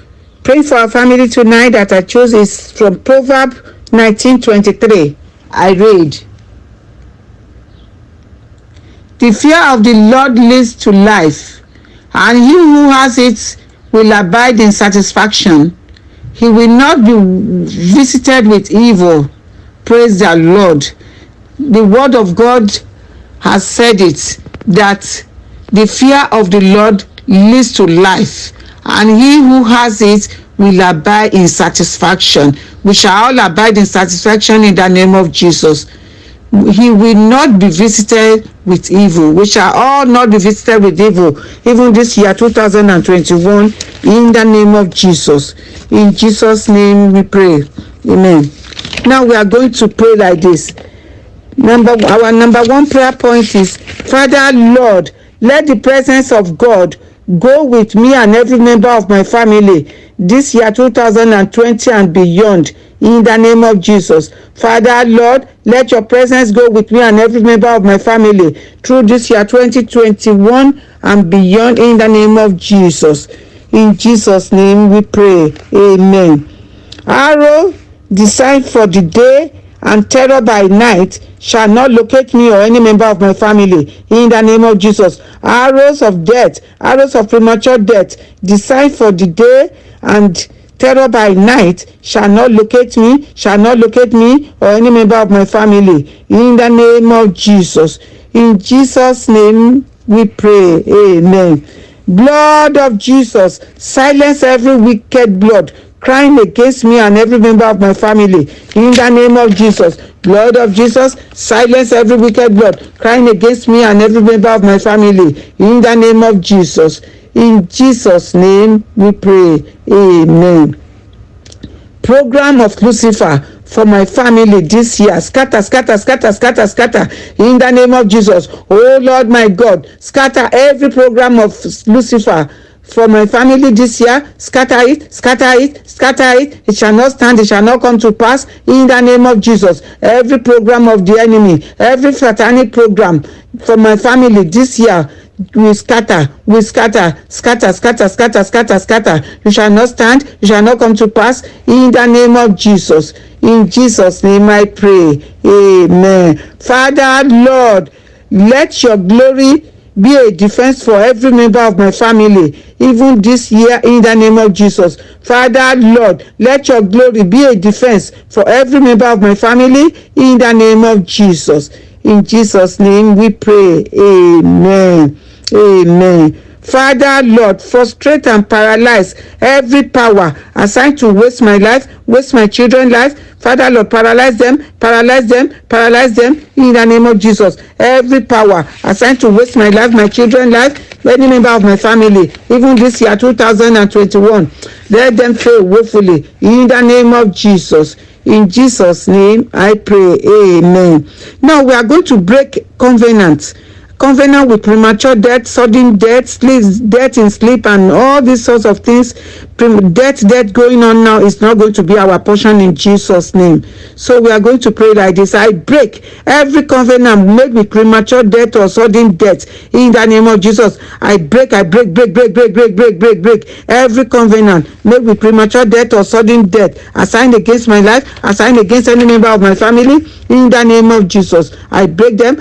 Speaker 8: praying for our family tonight that I chose is from Proverbs 19:23. I read, "The fear of the Lord leads to life, and he who has it will abide in satisfaction. He will not be visited with evil." Praise the Lord. The word of God has said it, that the fear of the Lord leads to life, and he who has it will abide in satisfaction. We shall all abide in satisfaction in the name of Jesus. He will not be visited with evil. We shall all not be visited with evil, even this year 2021, in the name of Jesus. In Jesus' name we pray. Amen. Now we are going to pray like this. Our number one prayer point is, Father Lord, let the presence of God go with me and every member of my family this year 2020 and beyond, in the name of Jesus. Father Lord, let your presence go with me and every member of my family through this year 2021 and beyond, in the name of Jesus. In Jesus' name we pray. Amen. Arrow designed for the day and terror by night shall not locate me or any member of my family, in the name of Jesus. Arrows of death, arrows of premature death, designed for the day and terror by night shall not locate me or any member of my family, in the name of Jesus. In Jesus' name we pray. Amen. Blood of Jesus, silence every wicked blood crying against me and every member of my family, in the name of Jesus. Blood of Jesus, silence every wicked blood crying against me and every member of my family, in the name of Jesus. In Jesus' name we pray. Amen. Program of Lucifer for my family this year, scatter, scatter, scatter, scatter, scatter, in the name of Jesus. Oh Lord my God, scatter every program of Lucifer for my family this year. Scatter it, scatter it, scatter it. It shall not stand, it shall not come to pass, in the name of Jesus. Every program of the enemy, every satanic program for my family this year, we scatter, scatter, scatter, scatter, scatter, scatter. You shall not stand, you shall not come to pass, in the name of Jesus. In Jesus' name I pray. Amen. Father Lord, let your glory be a defense for every member of my family, even this year, in the name of Jesus. Father Lord, let your glory be a defense for every member of my family, in the name of Jesus. In Jesus' name we pray. Amen. Amen. Father Lord, frustrate and paralyze every power assigned to waste my life, waste my children's life. Father Lord, paralyze them, paralyze them, paralyze them, in the name of Jesus. Every power assigned to waste my life, my children's life, any member of my family, even this year 2021, let them fail woefully, in the name of Jesus. In Jesus' name I pray. Amen. Now we are going to break covenant with premature death, sudden death, death in sleep, and all these sorts of things. Death going on now is not going to be our portion, in Jesus' name. So we are going to pray like this. I break every covenant made with premature death or sudden death, in the name of Jesus. I break every covenant made with premature death or sudden death assigned against my life, assigned against any member of my family, in the name of Jesus. I break them,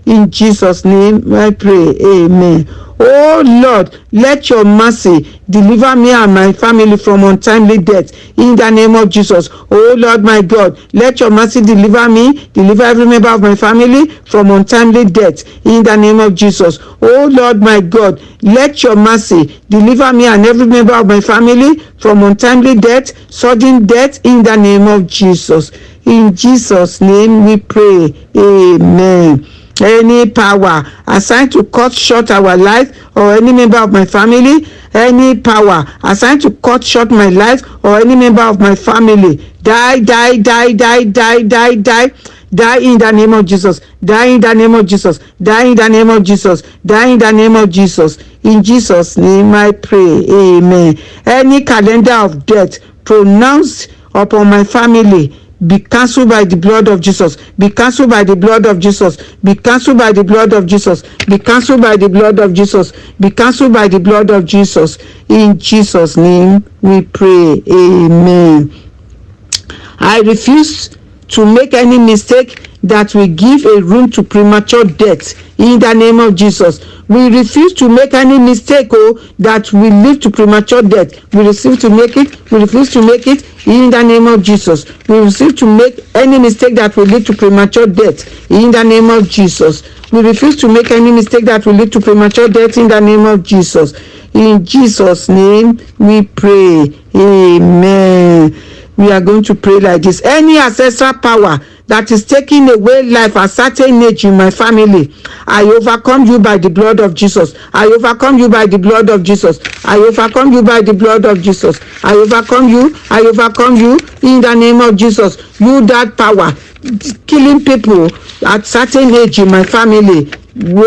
Speaker 8: in Jesus' name I pray. Amen. Oh Lord, let your mercy deliver me and my family from untimely death, in the name of Jesus. Oh Lord my God, let your mercy deliver me, deliver every member of my family from untimely death, in the name of Jesus. Oh Lord my God, let your mercy deliver me and every member of my family from untimely death, sudden death, in the name of Jesus. In Jesus' name we pray. Amen. Any power assigned to cut short our life or any member of my family, any power assigned to cut short my life or any member of my family, die in the name of Jesus, die in the name of Jesus, die in the name of Jesus, die in the name of Jesus. In Jesus' name I pray. Amen. Any calendar of death pronounced upon my family, be cancelled by the blood of Jesus. Be cancelled by the blood of Jesus. Be cancelled by the blood of Jesus. Be cancelled by the blood of Jesus. Be cancelled by the blood of Jesus. In Jesus' name we pray. Amen. I refuse to make any mistake that will give a room to premature death, in the name of Jesus. We refuse to make any mistake that will lead to premature death. We refuse to make it. We refuse to make it, in the name of Jesus. We refuse to make any mistake that will lead to premature death, in the name of Jesus. We refuse to make any mistake that will lead to premature death, in the name of Jesus. In Jesus' name we pray. Amen. We are going to pray like this. Any ancestral power that is taking away life at certain age in my family, I overcome you by the blood of Jesus. I overcome you by the blood of Jesus. I overcome you by the blood of Jesus. I overcome you. I overcome you in the name of Jesus. You that power killing people at certain age in my family,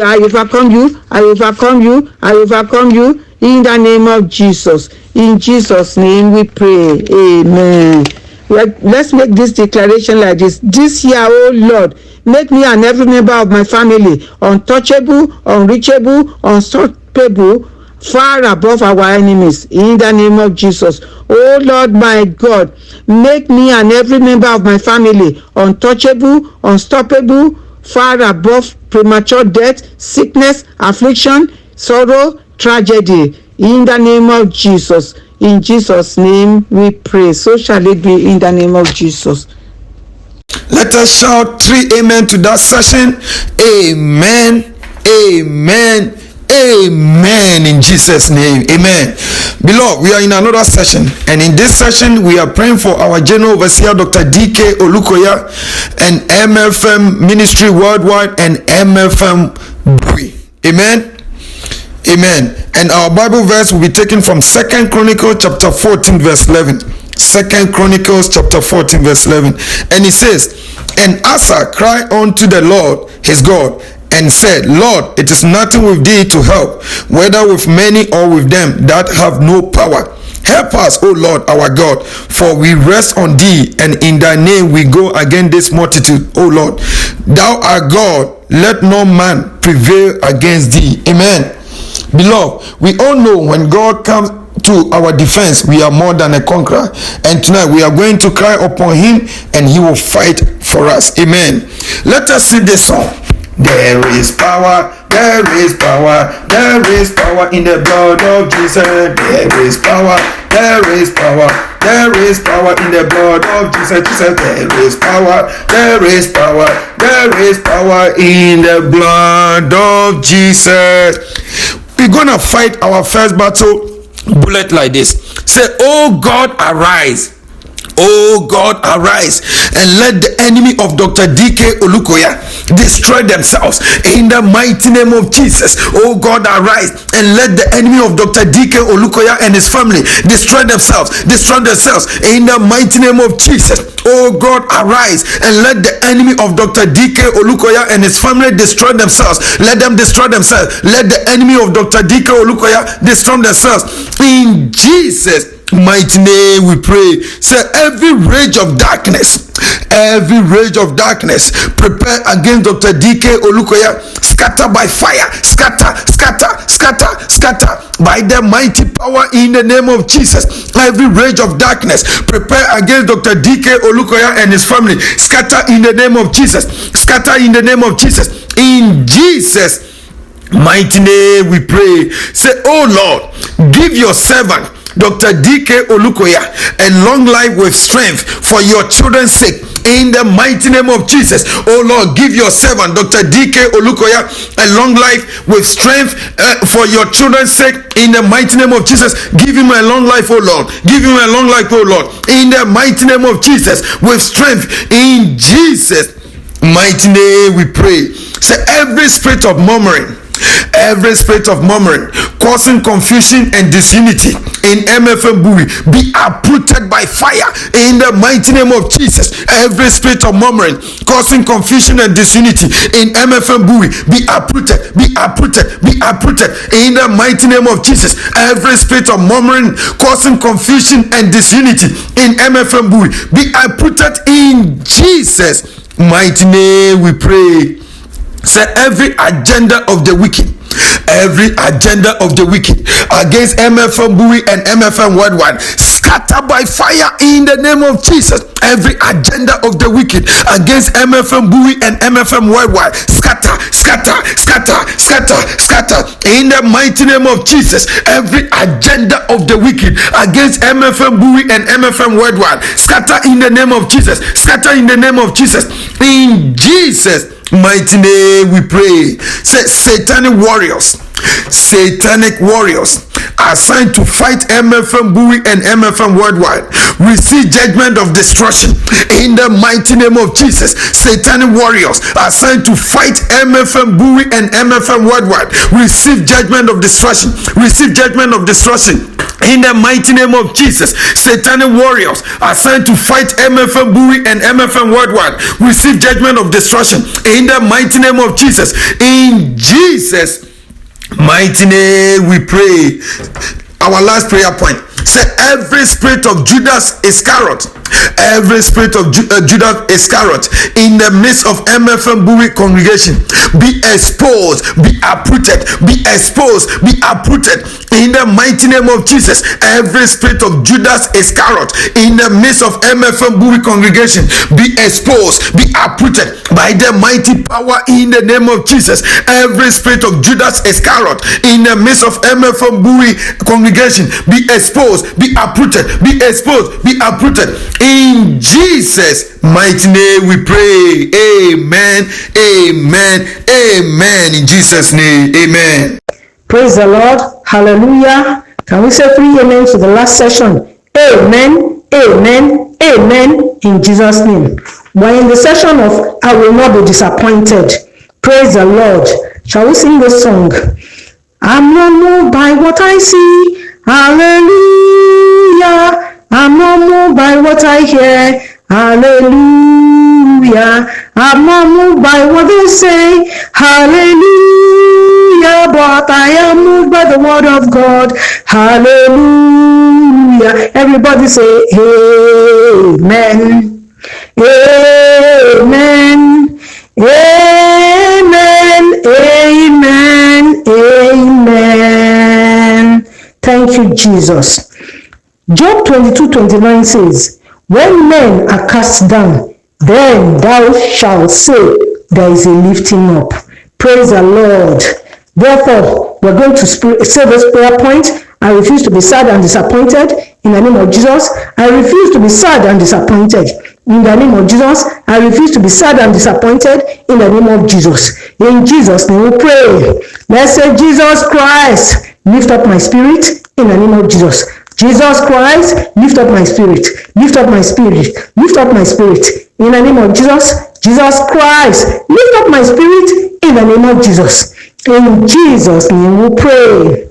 Speaker 8: I overcome you. I overcome you. I overcome you in the name of Jesus. In Jesus' name we pray. Amen. Let's make this declaration like this. This year, oh Lord, make me and every member of my family untouchable, unreachable, unstoppable, far above our enemies. In the name of Jesus. Oh Lord, my God, make me and every member of my family untouchable, unstoppable, far above premature death, sickness, affliction, sorrow, tragedy. In the name of Jesus. In Jesus' name we pray. So shall it be in the name of Jesus.
Speaker 5: Let us shout 3 amen to that session. Amen. Amen. Amen. In Jesus' name. Amen. Beloved, we are in another session, and in this session we are praying for our General Overseer Dr. DK Olukoya and MFM Ministry Worldwide and MFM Bui. Amen. Amen. And our Bible verse will be taken from 2 Chronicles chapter 14 verse 11. 2 Chronicles chapter 14 verse 11. And it says, and Asa cried unto the Lord his God and said, Lord, it is nothing with thee to help, whether with many or with them that have no power. Help us, O Lord our God, for we rest on thee, and in thy name we go against this multitude, O Lord. Thou art God, let no man prevail against thee. Amen. Beloved, we all know when God comes to our defense, we are more than a conqueror. And tonight we are going to cry upon him, and he will fight for us. Amen. Let us sing this song. There is power, there is power, there is power in the blood of Jesus. There is power, there is power, there is power in the blood of Jesus. Jesus, there is power, there is power, there is power in the blood of Jesus. We're gonna fight our first battle bullet like this. Say, oh God, arise. Oh God, arise and let the enemy of Dr. DK Olukoya destroy themselves in the mighty name of Jesus. Oh God, arise and let the enemy of Dr. DK Olukoya and his family destroy themselves in the mighty name of Jesus. Oh God, arise and let the enemy of Dr. DK Olukoya and his family destroy themselves. Let them destroy themselves. Let the enemy of Dr. DK Olukoya destroy themselves in Jesus' mighty name we pray. Say, every rage of darkness prepare against Dr. DK Olukoya, scatter by fire, scatter by the mighty power in the name of Jesus. Every rage of darkness prepare against Dr. DK Olukoya and his family, scatter in the name of Jesus, scatter in the name of Jesus. In Jesus' mighty name we pray. Say, oh Lord, give your servant Dr. DK Olukoya and long life with strength for your children's sake in the mighty name of Jesus. Oh Lord, give your servant Dr. DK Olukoya a long life with strength for your children's sake in the mighty name of Jesus. Give him a long life, oh Lord. Give him a long life, oh Lord, in the mighty name of Jesus, with strength in Jesus' mighty name we pray. Say, every spirit of murmuring causing confusion and disunity in MFM Bui be uprooted by fire in the mighty name of Jesus. Every spirit of murmuring causing confusion and disunity in MFM Bui be uprooted in the mighty name of Jesus. Every spirit of murmuring causing confusion and disunity in MFM Bui be uprooted in Jesus' mighty name we pray. Say, every agenda of the wicked against MFM Bui and MFM Worldwide, scatter by fire in the name of Jesus. Every agenda of the wicked against MFM Bui and MFM Worldwide, scatter in the mighty name of Jesus. Every agenda of the wicked against MFM Bui and MFM Worldwide, scatter in the name of Jesus. Scatter in the name of Jesus. In Jesus' mighty name we pray. Say, satanic warriors Satanic warriors assigned to fight MFM Bowie and MFM Worldwide receive judgment of destruction in the mighty name of Jesus. Satanic warriors assigned to fight MFM Bowie and MFM Worldwide receive judgment of destruction. Receive judgment of destruction in the mighty name of Jesus. Satanic warriors assigned to fight MFM Bowie and MFM Worldwide receive judgment of destruction in the mighty name of Jesus. In Jesus' mighty name we pray. Our last prayer point. Say, every spirit of Judas Iscariot, every spirit of Judas Iscariot in the midst of MFM Bowie congregation, be exposed, be uprooted, be exposed, be uprooted in the mighty name of Jesus. Every spirit of Judas Iscariot in the midst of MFM Bowie congregation, be exposed, be uprooted by the mighty power in the name of Jesus. Every spirit of Judas Iscariot in the midst of MFM Bowie congregation, be exposed, be uprooted, be exposed, be uprooted in Jesus' mighty name we pray. Amen, amen, amen. In Jesus' name, amen.
Speaker 9: Praise the Lord. Hallelujah. Can we say 3 amen to the last session? Amen, amen, amen, in Jesus' name. We're in the session of I will not be disappointed. Praise the Lord. Shall we sing this song? I'm not moved by what I see. Hallelujah. I'm not moved by what I hear. Hallelujah. I'm not moved by what they say. Hallelujah. But I am moved by the word of God. Hallelujah. Everybody say amen. Amen. Amen. Amen. Amen. Thank you, Jesus. Job 22:29 says, when men are cast down, then thou shalt say, there is a lifting up. Praise the Lord. Therefore, we're going to say this prayer point. I refuse to be sad and disappointed in the name of Jesus. I refuse to be sad and disappointed in the name of Jesus. I refuse to be sad and disappointed in the name of Jesus. In Jesus' name we pray. Let's say, Jesus Christ, lift up my spirit in the name of Jesus. Jesus Christ, lift up my spirit. Lift up my spirit. Lift up my spirit in the name of Jesus. Jesus Christ, lift up my spirit in the name of Jesus. In Jesus' name we pray.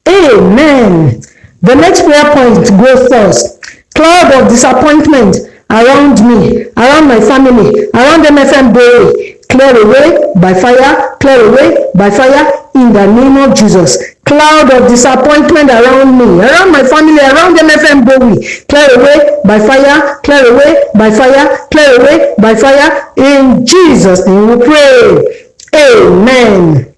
Speaker 9: Amen. The next prayer point goes first. Cloud of disappointment around me, around my family, around MFM Bowie, clear away by fire, clear away by fire in the name of Jesus. Cloud of disappointment around me, around my family, around MFM Bowie, clear away by fire, clear away by fire, clear away by fire. In Jesus' name we pray. Amen.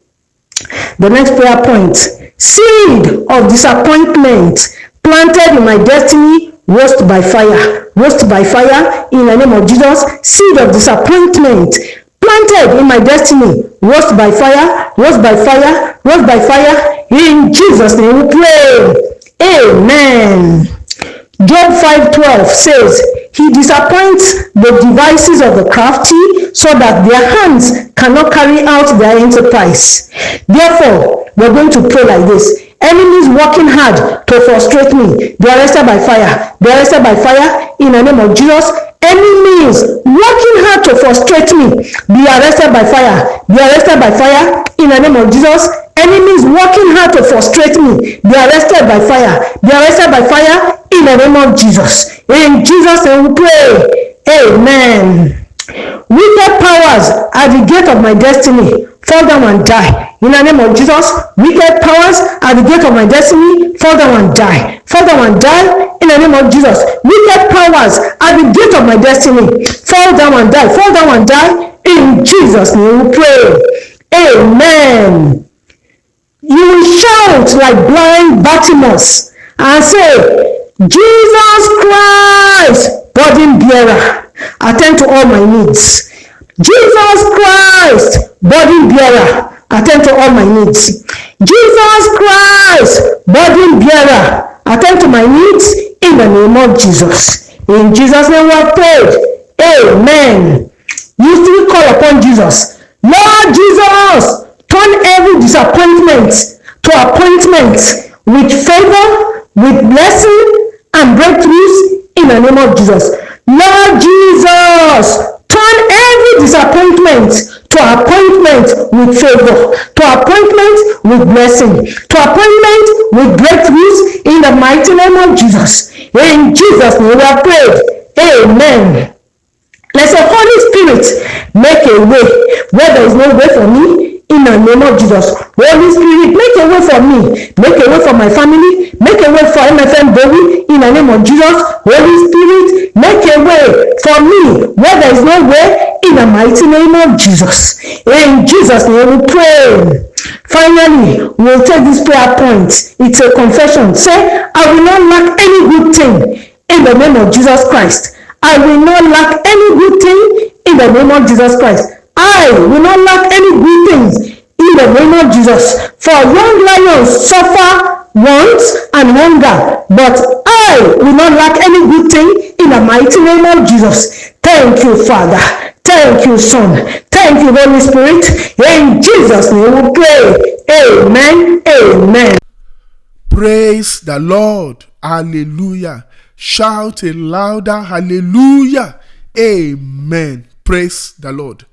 Speaker 9: The next prayer point. Seed of disappointment planted in my destiny, roast by fire. Roast by fire in the name of Jesus. Seed of disappointment planted in my destiny, roast by fire, roast by fire, roast by fire. In Jesus' name we pray. Amen. Job 5:12 says, he disappoints the devices of the crafty so that their hands cannot carry out their enterprise. Therefore, we're going to pray like this. Enemies working hard to frustrate me, they are arrested by fire. They are arrested by fire in the name of Jesus. Enemies working hard to frustrate me, be arrested by fire. Be arrested by fire in the name of Jesus. Enemies working hard to frustrate me, be arrested by fire. Be arrested by fire in the name of Jesus. In Jesus' name we pray. Amen. Wicked powers at the gate of my destiny, fall down and die. In the name of Jesus, wicked powers at the gate of my destiny, fall down and die. Fall down and die in the name of Jesus. Wicked powers at the gate of my destiny, fall down and die. Fall down and die. In Jesus' name we pray. Amen. You will shout like blind Bartimaeus and say, Jesus Christ, burden bearer, attend to all my needs. Jesus Christ, burden bearer, attend to all my needs. Jesus Christ, burden bearer, attend to my needs in the name of Jesus. In Jesus' name we have prayed. Amen. You still call upon Jesus. Lord Jesus, Turn every disappointment to appointment with favor, with blessing, and breakthroughs in the name of Jesus. Lord Jesus, turn every disappointment to appointment with favor, to appointment with blessing, to appointment with breakthroughs in the mighty name of Jesus. In Jesus' name we are prayed. Amen. Let the Holy Spirit make a way where there is no way for me. In the name of Jesus. Holy Spirit, make a way for me. Make a way for my family. Make a way for MFM Bowie. In the name of Jesus. Holy Spirit, make a way for me where there is no way. In the mighty name of Jesus. In Jesus' name we pray. Finally, we'll take this prayer point. It's a confession. Say, I will not lack any good thing in the name of Jesus Christ. I will not lack any good thing in the name of Jesus Christ. I will not lack any good things in the name of Jesus. For young lions suffer want and hunger, but I will not lack any good thing in the mighty name of Jesus. Thank you, Father. Thank you, Son. Thank you, Holy Spirit. In Jesus' name we pray. Amen. Amen.
Speaker 2: Praise the Lord. Hallelujah. Shout a louder hallelujah. Amen. Praise the Lord.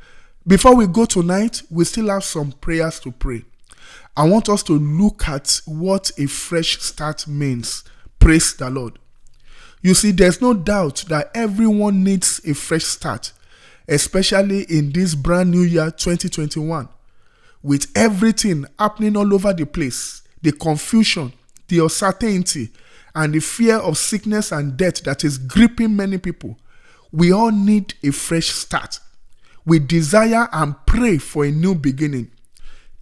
Speaker 2: Before we go tonight, we still have some prayers to pray. I want us to look at what a fresh start means. Praise the Lord. You see, there's no doubt that everyone needs a fresh start, especially in this brand new year 2021. With everything happening all over the place, the confusion, the uncertainty, and the fear of sickness and death that is gripping many people, we all need a fresh start. We desire and pray for a new beginning.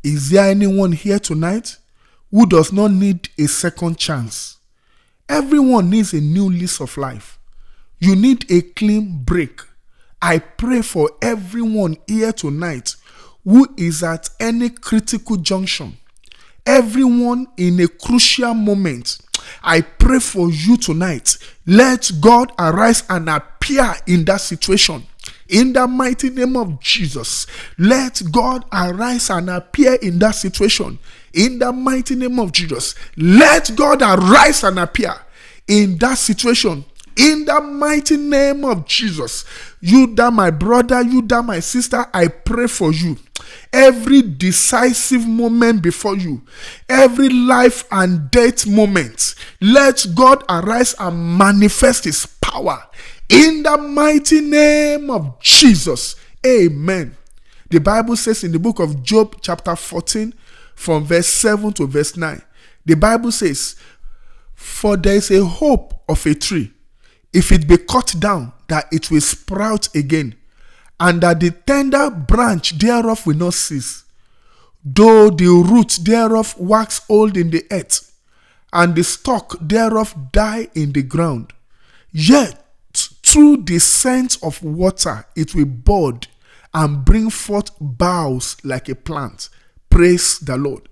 Speaker 2: Is there anyone here tonight who does not need a second chance? Everyone needs a new lease of life. You need a clean break. I pray for everyone here tonight who is at any critical junction, everyone in a crucial moment. I pray for you tonight. Let God arise and appear in that situation. In the mighty name of Jesus, let God arise and appear in that situation. In the mighty name of Jesus, let God arise and appear in that situation. In the mighty name of Jesus, you that my brother, you that my sister, I pray for you. Every decisive moment before you, every life and death moment, let God arise and manifest his power. In the mighty name of Jesus. Amen. The Bible says in the book of Job chapter 14 from verse 7 to verse 9. The Bible says, for there is a hope of a tree, if it be cut down, that it will sprout again, and that the tender branch thereof will not cease, though the root thereof wax old in the earth, and the stalk thereof die in the ground. Yet through the scent of water it will bud and bring forth boughs like a plant. Praise the Lord.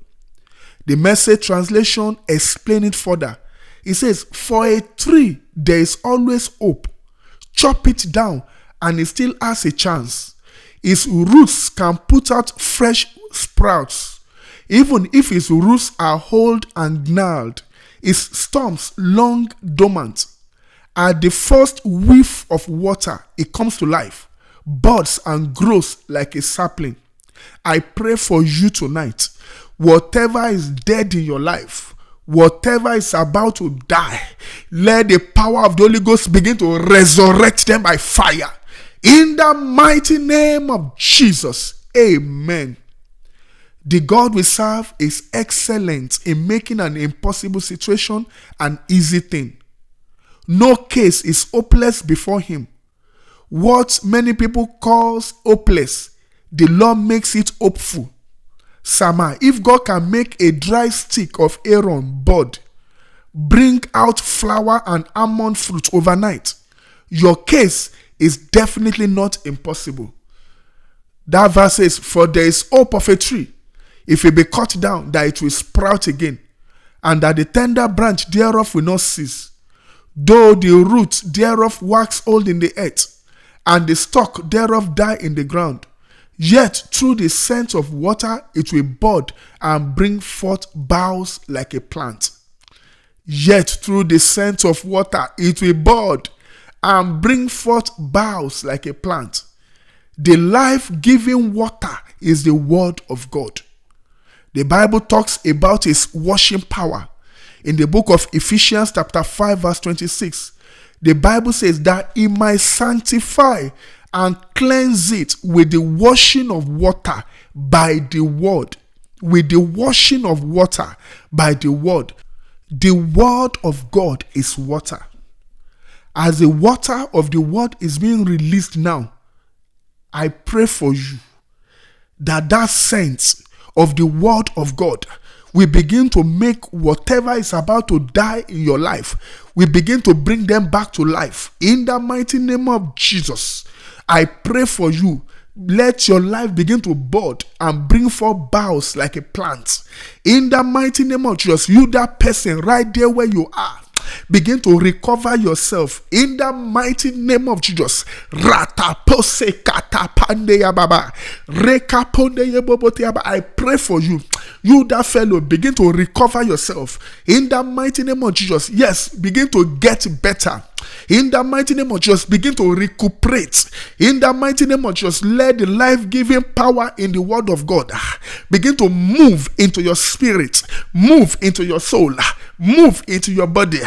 Speaker 2: The Message translation explains it further. It says, for a tree there is always hope. Chop it down and it still has a chance. Its roots can put out fresh sprouts. Even if its roots are old and gnarled, its stumps long dormant. At the first whiff of water, it comes to life, buds and grows like a sapling. I pray for you tonight. Whatever is dead in your life, whatever is about to die, let the power of the Holy Ghost begin to resurrect them by fire. In the mighty name of Jesus. Amen. The God we serve is excellent in making an impossible situation an easy thing. No case is hopeless before him. What many people call hopeless, the Lord makes it hopeful. Sama, if God can make a dry stick of Aaron bud, bring out flower and almond fruit overnight, your case is definitely not impossible. That verse says, for there is hope of a tree, if it be cut down, that it will sprout again, and that the tender branch thereof will not cease. Though the root thereof wax old in the earth, and the stalk thereof die in the ground, Yet through the scent of water it will bud and bring forth boughs like a plant. Yet through the scent of water it will bud and bring forth boughs like a plant. The life-giving water is the word of God. The Bible talks about its washing power. In the book of Ephesians chapter 5 verse 26, the Bible says that it might sanctify and cleanse it with the washing of water by the word. With the washing of water by the word. The word of God is water. As the water of the word is being released now, I pray for you that scent of the word of God will begin to make whatever is about to die in your life, we begin to bring them back to life. In the mighty name of Jesus, I pray for you. Let your life begin to bud and bring forth boughs like a plant. In the mighty name of Jesus, you, that person right there where you are, begin to recover yourself in the mighty name of Jesus. I pray for you. You, that fellow, begin to recover yourself in the mighty name of Jesus. Yes, begin to get better. In the mighty name of Jesus, begin to recuperate. In the mighty name of Jesus, let the life-giving power in the word of God begin to move into your spirit, move into your soul, move into your body.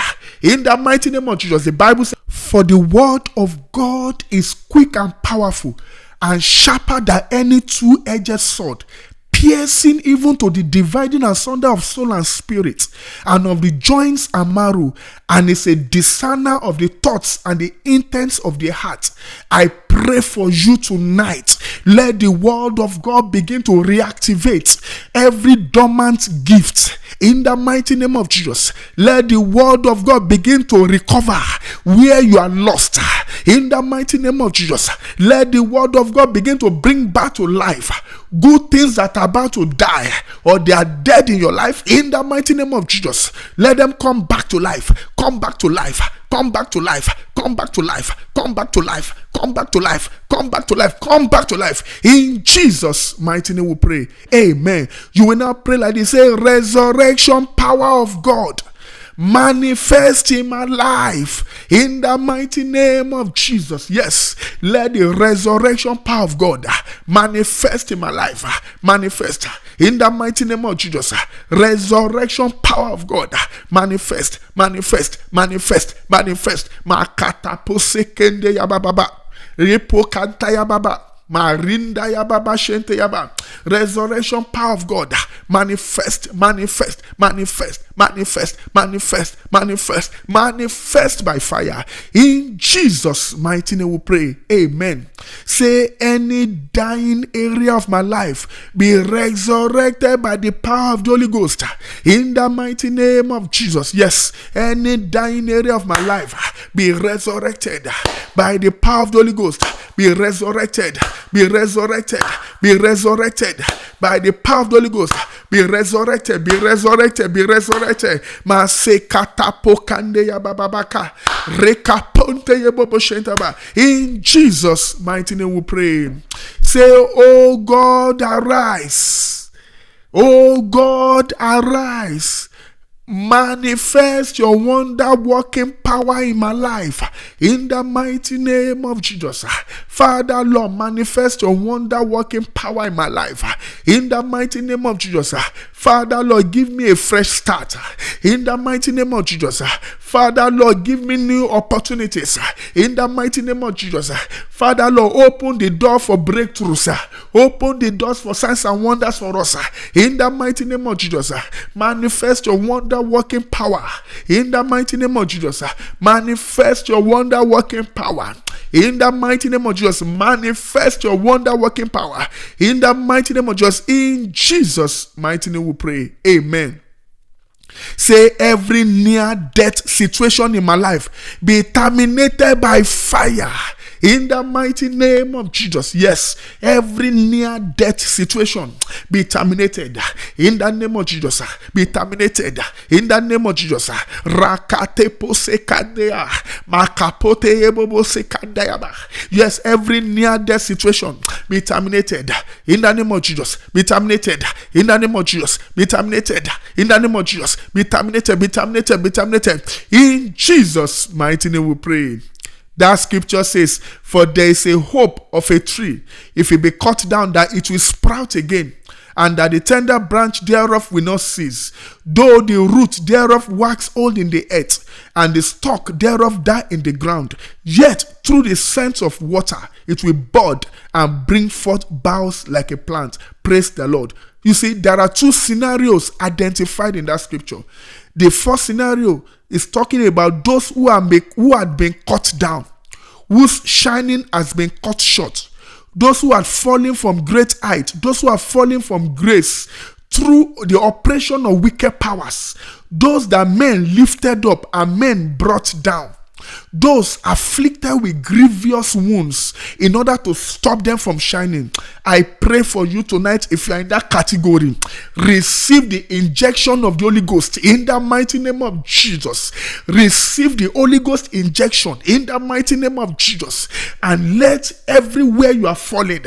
Speaker 2: In the mighty name of Jesus, the Bible says, for the word of God is quick and powerful and sharper than any two-edged sword, piercing even to the dividing asunder of soul and spirit, and of the joints and marrow, and is a discerner of the thoughts and the intents of the heart. I pray for you tonight. Let the word of God begin to reactivate every dormant gift. In the mighty name of Jesus, let the word of God begin to recover where you are lost. In the mighty name of Jesus, let the word of God begin to bring back to life good things that are about to die or they are dead in your life. In the mighty name of Jesus, let them come back to life. Come back to life. Come back to life. Come back to life. Come back to life. Come back to life. Come back to life. Come back to life. In Jesus' mighty name we pray. Amen. You will now pray like this. Say, resurrection power of God, manifest in my life in the mighty name of Jesus. Yes, let the resurrection power of God manifest in my life. Manifest in the mighty name of Jesus. Resurrection power of God manifest, manifest, manifest, manifest. Makata posekende ya baba, repo kanta ya baba. Marinda ya baba shente ya ba. Resurrection power of God manifest, manifest, manifest, manifest, manifest, manifest, manifest by fire. In Jesus' mighty name we pray. Amen. Say, any dying area of my life be resurrected by the power of the Holy Ghost. In the mighty name of Jesus. Yes, any dying area of my life be resurrected by the power of the Holy Ghost. Be resurrected, be resurrected, be resurrected by the power of the Holy Ghost. Be resurrected, be resurrected, be resurrected. Masekatapokande ya bababaka. Rekaponte ya bobo shentaba. In Jesus' mighty name we pray. Say, oh God, arise. Oh God, arise. Manifest your wonder-working power in my life. In the mighty name of Jesus. Father, Lord, manifest your wonder-working power in my life. In the mighty name of Jesus. Father, Lord, give me a fresh start. In the mighty name of Jesus. Father, Lord, give me new opportunities. In the mighty name of Jesus. Father, Lord, open the door for breakthroughs. Open the doors for signs and wonders for us. In the mighty name of Jesus. Manifest your wonder-working power. In the mighty name of Jesus. Manifest your wonder-working power. In the mighty name of Jesus. Manifest your wonder-working power. In the mighty name of Jesus. In Jesus' mighty name we pray. Amen. Say, every near death situation in my life be terminated by fire. In the mighty name of Jesus. Yes, every near death situation be terminated. In the name of Jesus. Be terminated. In the name of Jesus. Rakate posekadea. Makapote ebobo sekadea. Yes, every near death situation be terminated. In the name of Jesus. Be terminated. In the name of Jesus. Be terminated. In the name of Jesus. Be terminated. Be terminated. Be terminated. In Jesus' mighty name we pray. That scripture says, for there is a hope of a tree, if it be cut down, that it will sprout again, and that the tender branch thereof will not cease, though the root thereof wax old in the earth, and the stalk thereof die in the ground. Yet through the scent of water it will bud and bring forth boughs like a plant. Praise the Lord. You see, there are two scenarios identified in that scripture. The first scenario is talking about those who had been cut down, whose shining has been cut short, those who had fallen from great height, those who have fallen from grace through the oppression of wicked powers, those that men lifted up and men brought down, those afflicted with grievous wounds in order to stop them from shining. I pray for you tonight. If you are in that category, receive the injection of the Holy Ghost in the mighty name of Jesus. Receive the Holy Ghost injection in the mighty name of Jesus, and let everywhere you are falling,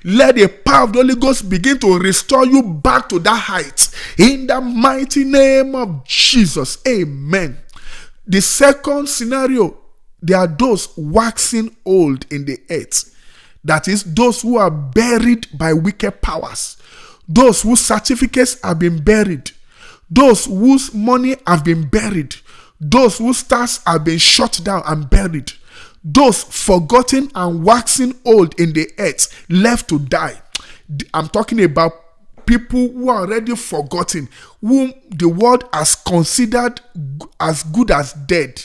Speaker 2: let the power of the Holy Ghost begin to restore you back to that height in the mighty name of Jesus. Amen. The second scenario, there are those waxing old in the earth. That is, those who are buried by wicked powers, those whose certificates have been buried, those whose money have been buried, those whose stars have been shut down and buried, those forgotten and waxing old in the earth, left to die. I'm talking about people who are already forgotten, whom the world has considered as good as dead,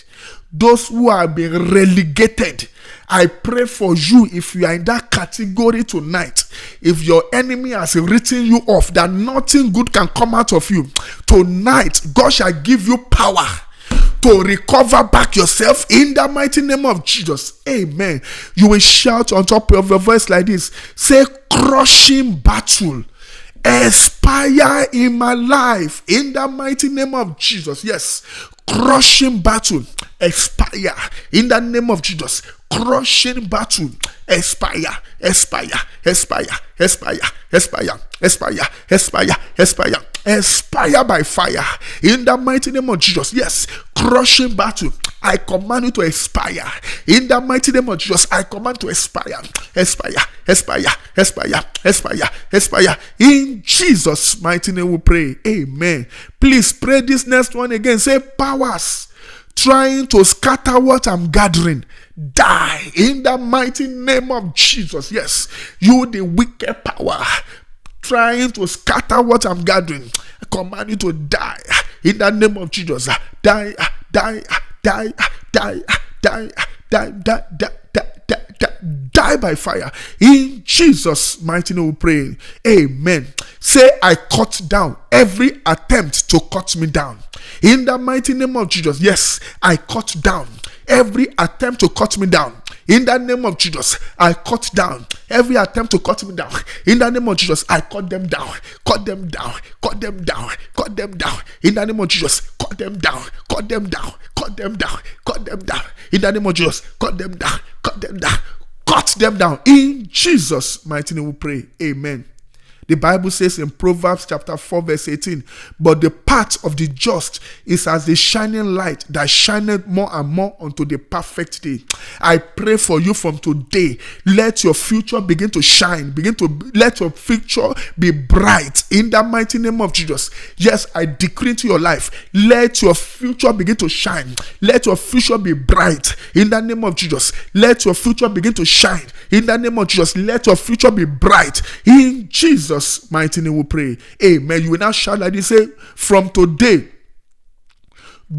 Speaker 2: those who have been relegated. I pray for you, if you are in that category tonight, if your enemy has written you off, that nothing good can come out of you, tonight God shall give you power to recover back yourself in the mighty name of Jesus. Amen. You will shout on top of your voice like this. Say, crushing battle expire in my life in the mighty name of Jesus. Yes, crushing battle expire in the name of Jesus. Crushing battle expire, expire, expire, expire, expire, expire, expire, expire, expire by fire in the mighty name of Jesus. Yes, crushing battle, I command you to expire in the mighty name of Jesus. I command to expire, expire, expire, expire, expire, expire. In Jesus' mighty name we pray. Amen. Please pray this next one again. Say, powers trying to scatter what I'm gathering, die in the mighty name of Jesus. Yes, you the wicked power trying to scatter what I'm gathering, I command you to die in the name of Jesus. Die, die, die, die, die, die, die, die, die by fire. In Jesus' mighty name we pray. Amen. Say, I cut down every attempt to cut me down. In the mighty name of Jesus. Yes, I cut down every attempt to cut me down. In the name of Jesus, I cut down every attempt to cut me down. In the name of Jesus, I cut them down, cut them down, cut them down, cut them down. In the name of Jesus, cut them down, cut them down, cut them down, cut them down. In the name of Jesus, cut them down, cut them down, cut them down. In Jesus' mighty name we pray. Amen. The Bible says in Proverbs chapter 4 verse 18, but the path of the just is as the shining light that shineth more and more unto the perfect day. I pray for you from today, let your future begin to shine, let your future be bright in the mighty name of Jesus. Yes, I decree into your life, let your future begin to shine, let your future be bright in the name of Jesus. Let your future begin to shine in the name of Jesus. Let your future be bright in Jesus' mighty name we pray. Amen. You will now shout like this. Say, from today,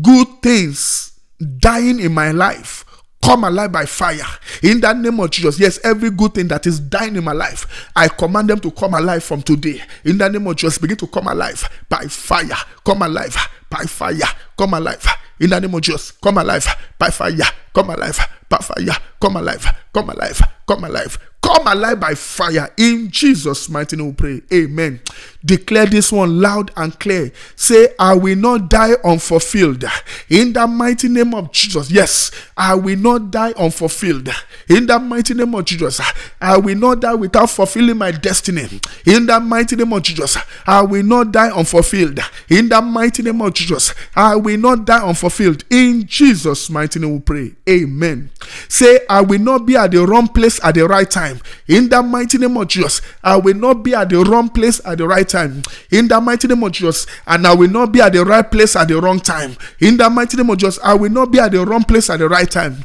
Speaker 2: good things dying in my life come alive by fire in the name of Jesus. Yes, every good thing that is dying in my life, I command them to come alive from today in the name of Jesus. Begin to come alive by fire. Come alive by fire. Come alive in the name of Jesus. Come alive by fire. Come come alive by fire, come alive, come alive, come alive. Come alive by fire. In Jesus' mighty name we pray. Amen. Declare this one loud and clear. Say, I will not die unfulfilled. In the mighty name of Jesus. Yes, I will not die unfulfilled. In the mighty name of Jesus. I will not die without fulfilling my destiny. In the mighty name of Jesus. I will not die unfulfilled. In the mighty name of Jesus. I will not die unfulfilled. In Jesus' mighty name we pray. Amen. Say, I will not be at the wrong place at the right time. In the mighty name of Jesus, I will not be at the wrong place at the right time. In the mighty name of Jesus, and I will not be at the right place at the wrong time. In the mighty name of Jesus, I will not be at the wrong place at the right time.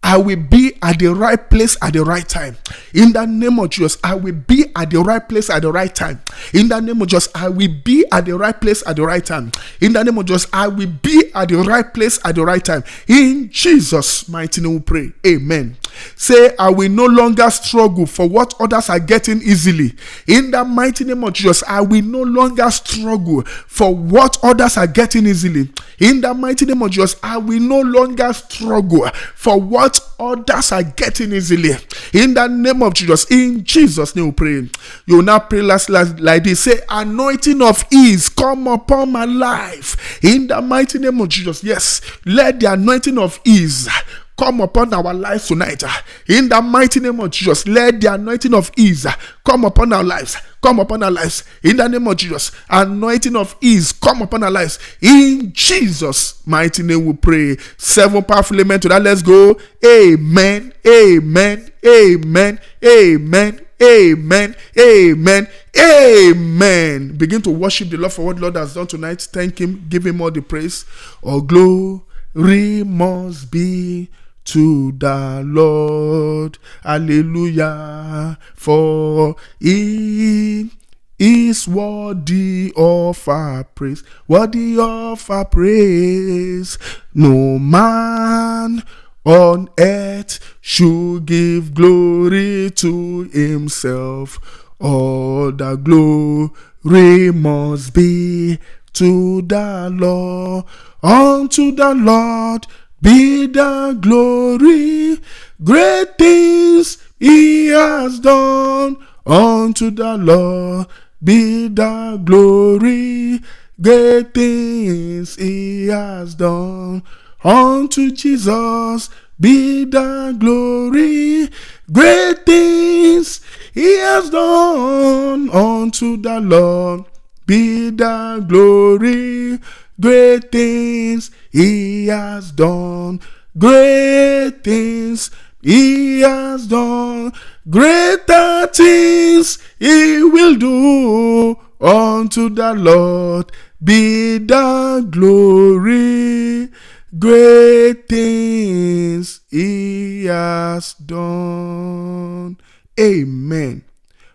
Speaker 2: I will be at the right place at the right time. In the name of Jesus, I will be at the right place at the right time. In the name of Jesus, I will be at the right place at the right time. In the name of Jesus, I will be at the right place at the right time. In Jesus' mighty name we pray. Amen. Say, I will no longer struggle for what others are getting easily. In the mighty name of Jesus, I will no longer struggle for what others are getting easily. In the mighty name of Jesus, I will no longer struggle for what others are getting easily. In the name of Jesus, in Jesus' name we pray. You will now pray last like this. Say, anointing of ease come upon my life. In the mighty name of Jesus, yes, let the anointing of ease come upon our lives tonight. In the mighty name of Jesus, let the anointing of ease come upon our lives. Come upon our lives. In the name of Jesus, anointing of ease come upon our lives. In Jesus' mighty name we pray. 7 powerful amen to that. Let's go. Amen. Amen. Amen. Amen. Amen. Amen. Amen. Begin to worship the Lord for what the Lord has done tonight. Thank Him. Give Him all the praise. All glory must be to the Lord. Hallelujah. For He is worthy of our praise. Worthy of our praise. No man on earth should give glory to himself. All the glory must be to the Lord. Unto the Lord be the glory. Great things He has done. Unto the Lord be the glory. Great things He has done. Unto Jesus be the glory. Great things He has done. Unto the Lord be the glory. Great things He has done. Great things He has done. Greater things He will do. Unto the Lord be the glory. Great things He has done. Amen.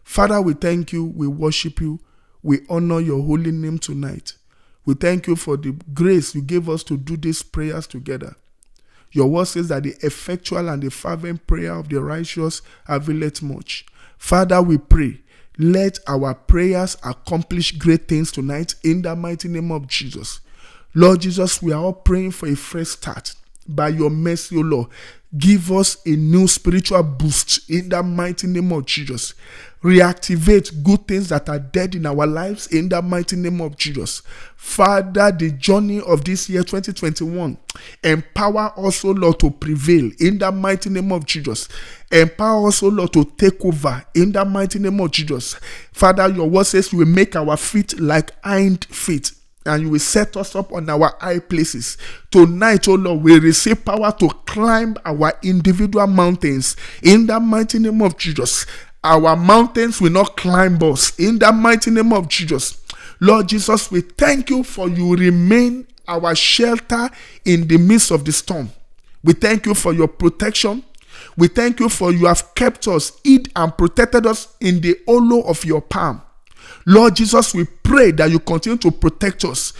Speaker 2: Father, we thank You. We worship You. We honor Your holy name tonight. We thank You for the grace You gave us to do these prayers together. Your word says that the effectual and the fervent prayer of the righteous availeth much. Father, we pray, let our prayers accomplish great things tonight in the mighty name of Jesus. Lord Jesus, we are all praying for a fresh start. By Your mercy, O Lord, give us a new spiritual boost in the mighty name of Jesus. Reactivate good things that are dead in our lives in the mighty name of Jesus. Father, the journey of this year 2021, empower us, O Lord, to prevail in the mighty name of Jesus. Empower us, O Lord, to take over in the mighty name of Jesus. Father, Your word says You will make our feet like hind feet, and You will set us up on our high places. Tonight, oh Lord, we receive power to climb our individual mountains in the mighty name of Jesus. Our mountains will not climb us in the mighty name of Jesus. Lord Jesus, we thank You for You remain our shelter in the midst of the storm. We thank You for Your protection. We thank You for You have kept us, hid and protected us in the hollow of Your palm. Lord Jesus, we pray that You continue to protect us.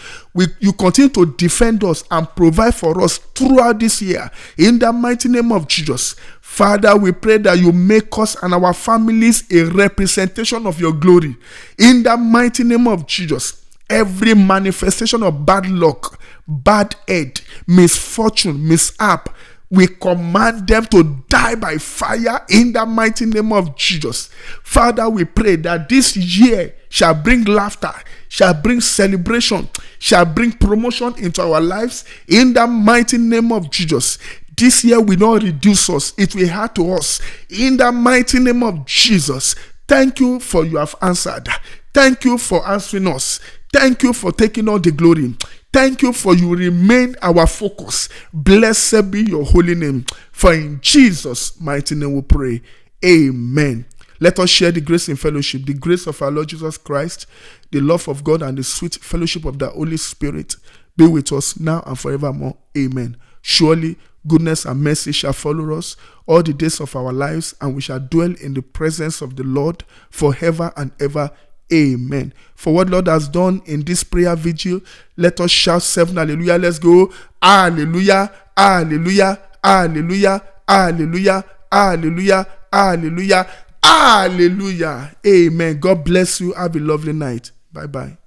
Speaker 2: You continue to defend us and provide for us throughout this year in the mighty name of Jesus. Father, we pray that You make us and our families a representation of Your glory in the mighty name of Jesus. Every manifestation of bad luck, bad head, misfortune, mishap, We command them to die by fire in the mighty name of Jesus. Father, we pray that this year shall bring laughter, shall bring celebration, shall bring promotion into our lives in the mighty name of Jesus. This year will not reduce us, it will add to us in the mighty name of Jesus. Thank you for you have answered. Thank you for answering us. Thank you for taking all the glory. Thank you for you remain our focus. Blessed be your holy name. For in Jesus' mighty name we pray. Amen. Let us share the grace in fellowship. The grace of our Lord Jesus Christ, the love of God, and the sweet fellowship of the Holy Spirit be with us now and forevermore. Amen. Surely goodness and mercy shall follow us all the days of our lives, and we shall dwell in the presence of the Lord forever and ever. Amen. For what Lord has done in this prayer vigil, let us shout 7 hallelujah. Let's go. Hallelujah, hallelujah, hallelujah, hallelujah, hallelujah, hallelujah, hallelujah. Amen. God bless you. Have a lovely night. Bye-bye.